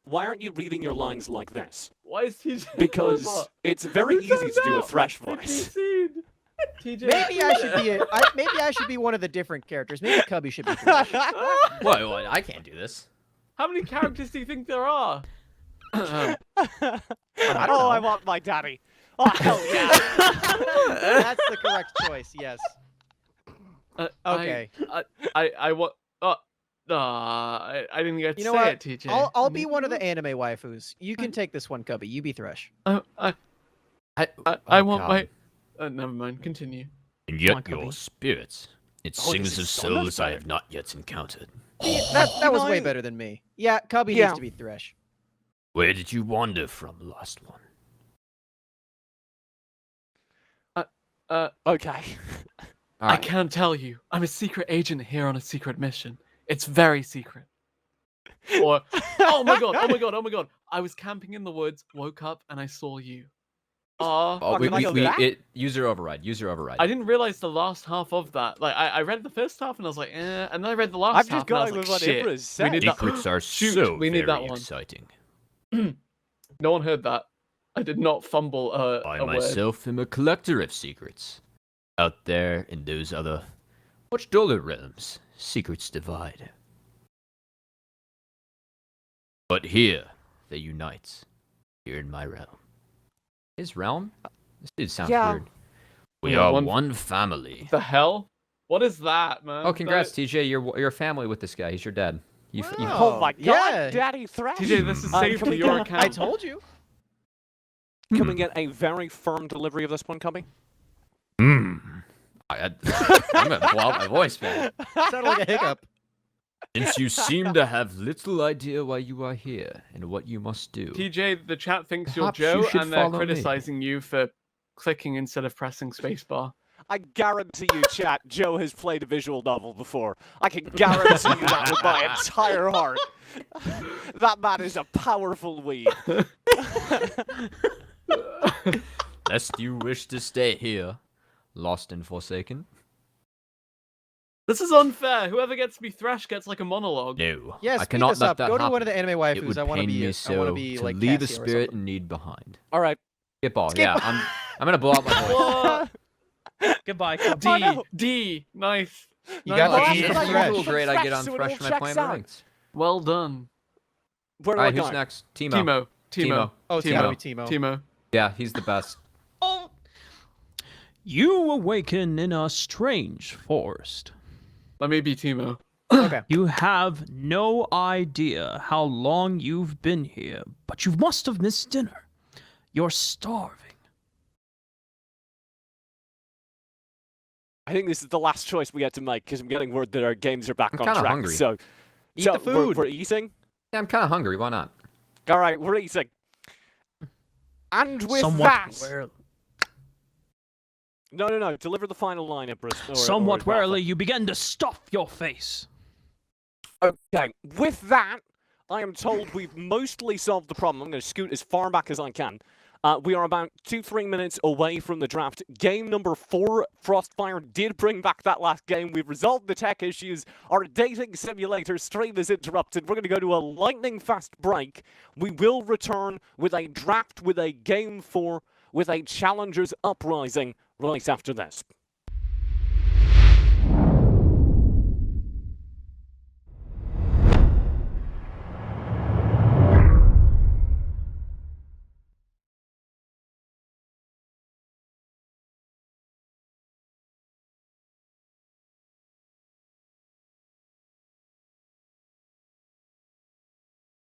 Speaker 4: why aren't you reading your lines like this?
Speaker 5: Why is TJ?
Speaker 4: Because it's very easy to do a Thresh voice.
Speaker 5: TJ.
Speaker 3: Maybe I should be maybe I should be one of the different characters. Maybe Cubby should be Thresh.
Speaker 2: What? I can't do this.
Speaker 5: How many characters do you think there are?
Speaker 3: I
Speaker 4: I want my daddy. Oh, hell yeah.
Speaker 3: That's the correct choice. Yes. Okay.
Speaker 5: I want. I didn't get to
Speaker 3: You know
Speaker 5: say
Speaker 3: what?
Speaker 5: it, TJ.
Speaker 3: I'll
Speaker 5: I
Speaker 3: be
Speaker 5: mean,
Speaker 3: one of the anime waifus. You can take this one, Cubby. You be Thresh.
Speaker 5: I
Speaker 2: Oh,
Speaker 5: want
Speaker 2: God.
Speaker 5: my. Never mind. Continue.
Speaker 7: And
Speaker 1: Come on,
Speaker 7: yet
Speaker 1: Cubby.
Speaker 7: your spirits, it
Speaker 4: Oh,
Speaker 7: sings
Speaker 4: this
Speaker 7: of
Speaker 4: is so much
Speaker 7: souls I
Speaker 4: better.
Speaker 7: have not yet encountered.
Speaker 3: See, that was way
Speaker 4: know-
Speaker 3: better than me. Yeah, Cubby
Speaker 4: Yeah.
Speaker 3: needs to be Thresh.
Speaker 7: Where did you wander from, last one?
Speaker 4: Okay.
Speaker 2: All
Speaker 5: I
Speaker 2: right.
Speaker 5: can't tell you. I'm a secret agent here on a secret mission. It's very secret. Or, oh my god, oh my god, oh my god. I was camping in the woods, woke up, and I saw you.
Speaker 2: Oh,
Speaker 4: Fucking like that?
Speaker 2: user override. User override.
Speaker 5: I didn't realize the last half of that. Like, I read the first half and I was like, eh. And then I read the last
Speaker 4: I've
Speaker 5: half
Speaker 4: just
Speaker 5: and I
Speaker 4: got
Speaker 5: was
Speaker 4: to
Speaker 5: like,
Speaker 4: with what
Speaker 5: shit.
Speaker 4: Ibra said.
Speaker 5: We need that.
Speaker 7: Secrets are
Speaker 5: Shoot,
Speaker 7: so
Speaker 5: we need
Speaker 7: very
Speaker 5: that one.
Speaker 7: exciting.
Speaker 5: No one heard that. I did not fumble
Speaker 7: I
Speaker 5: a word.
Speaker 7: myself am a collector of secrets. Out there in those other, much duller realms, secrets divide. But here, they unite. Here in my realm.
Speaker 2: His realm? This dude sounds
Speaker 4: Yeah.
Speaker 2: weird.
Speaker 7: We
Speaker 5: Yeah,
Speaker 7: are
Speaker 5: one-
Speaker 7: one family.
Speaker 5: The hell? What is that, man?
Speaker 2: Oh, congrats, TJ. You're a family with this guy. He's your dad. You
Speaker 4: Oh my god,
Speaker 3: yeah.
Speaker 4: Daddy Thresh!
Speaker 5: TJ, this is
Speaker 4: I'm
Speaker 5: saved for
Speaker 4: coming
Speaker 5: your
Speaker 4: down.
Speaker 5: account.
Speaker 3: I told you.
Speaker 4: Can we get a very firm delivery of this one, Cubby?
Speaker 7: Hmm.
Speaker 2: I'm gonna blow out my voice, man.
Speaker 3: Sounded like a hiccup.
Speaker 7: Since you seem to have little idea why you are here and what you must do.
Speaker 5: TJ, the chat thinks
Speaker 2: Perhaps
Speaker 5: you're
Speaker 2: you
Speaker 5: Joe,
Speaker 2: should
Speaker 5: and they're
Speaker 2: follow me.
Speaker 5: criticizing you for clicking instead of pressing spacebar.
Speaker 4: I guarantee you, chat, Joe has played a visual novel before. I can guarantee you that with my entire heart. That man is a powerful weed.
Speaker 7: Lest you wish to stay here.
Speaker 2: Lost and forsaken.
Speaker 5: This is unfair. Whoever gets to be Thresh gets like a monologue.
Speaker 7: No.
Speaker 3: Yeah,
Speaker 2: I
Speaker 3: speed
Speaker 2: cannot
Speaker 3: this
Speaker 2: let
Speaker 3: up.
Speaker 2: that
Speaker 3: Go to one
Speaker 2: happen.
Speaker 3: of the anime
Speaker 2: It
Speaker 3: waifus.
Speaker 2: would
Speaker 3: I want to
Speaker 2: pain
Speaker 3: be.
Speaker 2: me
Speaker 3: I
Speaker 2: so
Speaker 3: want to be
Speaker 2: to
Speaker 3: like
Speaker 2: leave a
Speaker 3: Cassie or
Speaker 2: spirit
Speaker 3: something.
Speaker 2: in need behind.
Speaker 4: All right.
Speaker 2: Skip ball.
Speaker 3: Skip
Speaker 2: Yeah,
Speaker 3: ball.
Speaker 2: I'm gonna blow out my voice.
Speaker 5: What?
Speaker 1: Goodbye,
Speaker 5: D,
Speaker 1: Cubby.
Speaker 4: Oh, no.
Speaker 5: D, nice.
Speaker 3: You
Speaker 5: Nice.
Speaker 3: got
Speaker 4: Well,
Speaker 3: the
Speaker 4: that's
Speaker 3: D
Speaker 4: what
Speaker 3: for
Speaker 4: I
Speaker 3: Thresh.
Speaker 4: usually
Speaker 2: Cool, great. I
Speaker 4: Thresh,
Speaker 2: get on
Speaker 4: so it
Speaker 2: fresh
Speaker 4: all
Speaker 2: when I
Speaker 4: checks
Speaker 2: play in the
Speaker 4: out.
Speaker 2: ranks.
Speaker 5: Well done.
Speaker 4: Where
Speaker 2: All
Speaker 4: are
Speaker 2: right,
Speaker 4: we
Speaker 2: who's
Speaker 4: going?
Speaker 2: next? Timo.
Speaker 5: Timo. Timo.
Speaker 3: Oh, it's
Speaker 5: Timo.
Speaker 3: gotta be Timo.
Speaker 5: Timo.
Speaker 2: Yeah, he's the best.
Speaker 1: Oh. You awaken in a strange forest.
Speaker 5: Let me be Timo.
Speaker 3: Okay.
Speaker 1: You have no idea how long you've been here, but you must have missed dinner. You're starving.
Speaker 4: I think this is the last choice we had to make because I'm getting word that our games are back
Speaker 2: I'm
Speaker 4: on
Speaker 2: kinda
Speaker 4: track.
Speaker 2: hungry.
Speaker 4: So,
Speaker 3: Eat
Speaker 4: so
Speaker 3: the food.
Speaker 4: We're eating.
Speaker 2: Yeah, I'm kind of hungry. Why not?
Speaker 4: All right, we're eating. And with
Speaker 1: Somewhat
Speaker 4: that,
Speaker 1: warily,
Speaker 4: no, deliver the final line, Ibris.
Speaker 1: somewhat
Speaker 4: Rafa.
Speaker 1: warily, you begin to stuff your face.
Speaker 4: Okay, with that, I am told we've mostly solved the problem. I'm going to scoot as far back as I can. We are about 2-3 minutes away from the draft. Game number 4, FrostFire did bring back that last game. We've resolved the tech issues. Our dating simulator stream is interrupted. We're going to go to a lightning-fast break. We will return with a draft, with a Game 4, with a Challengers Uprising right after this.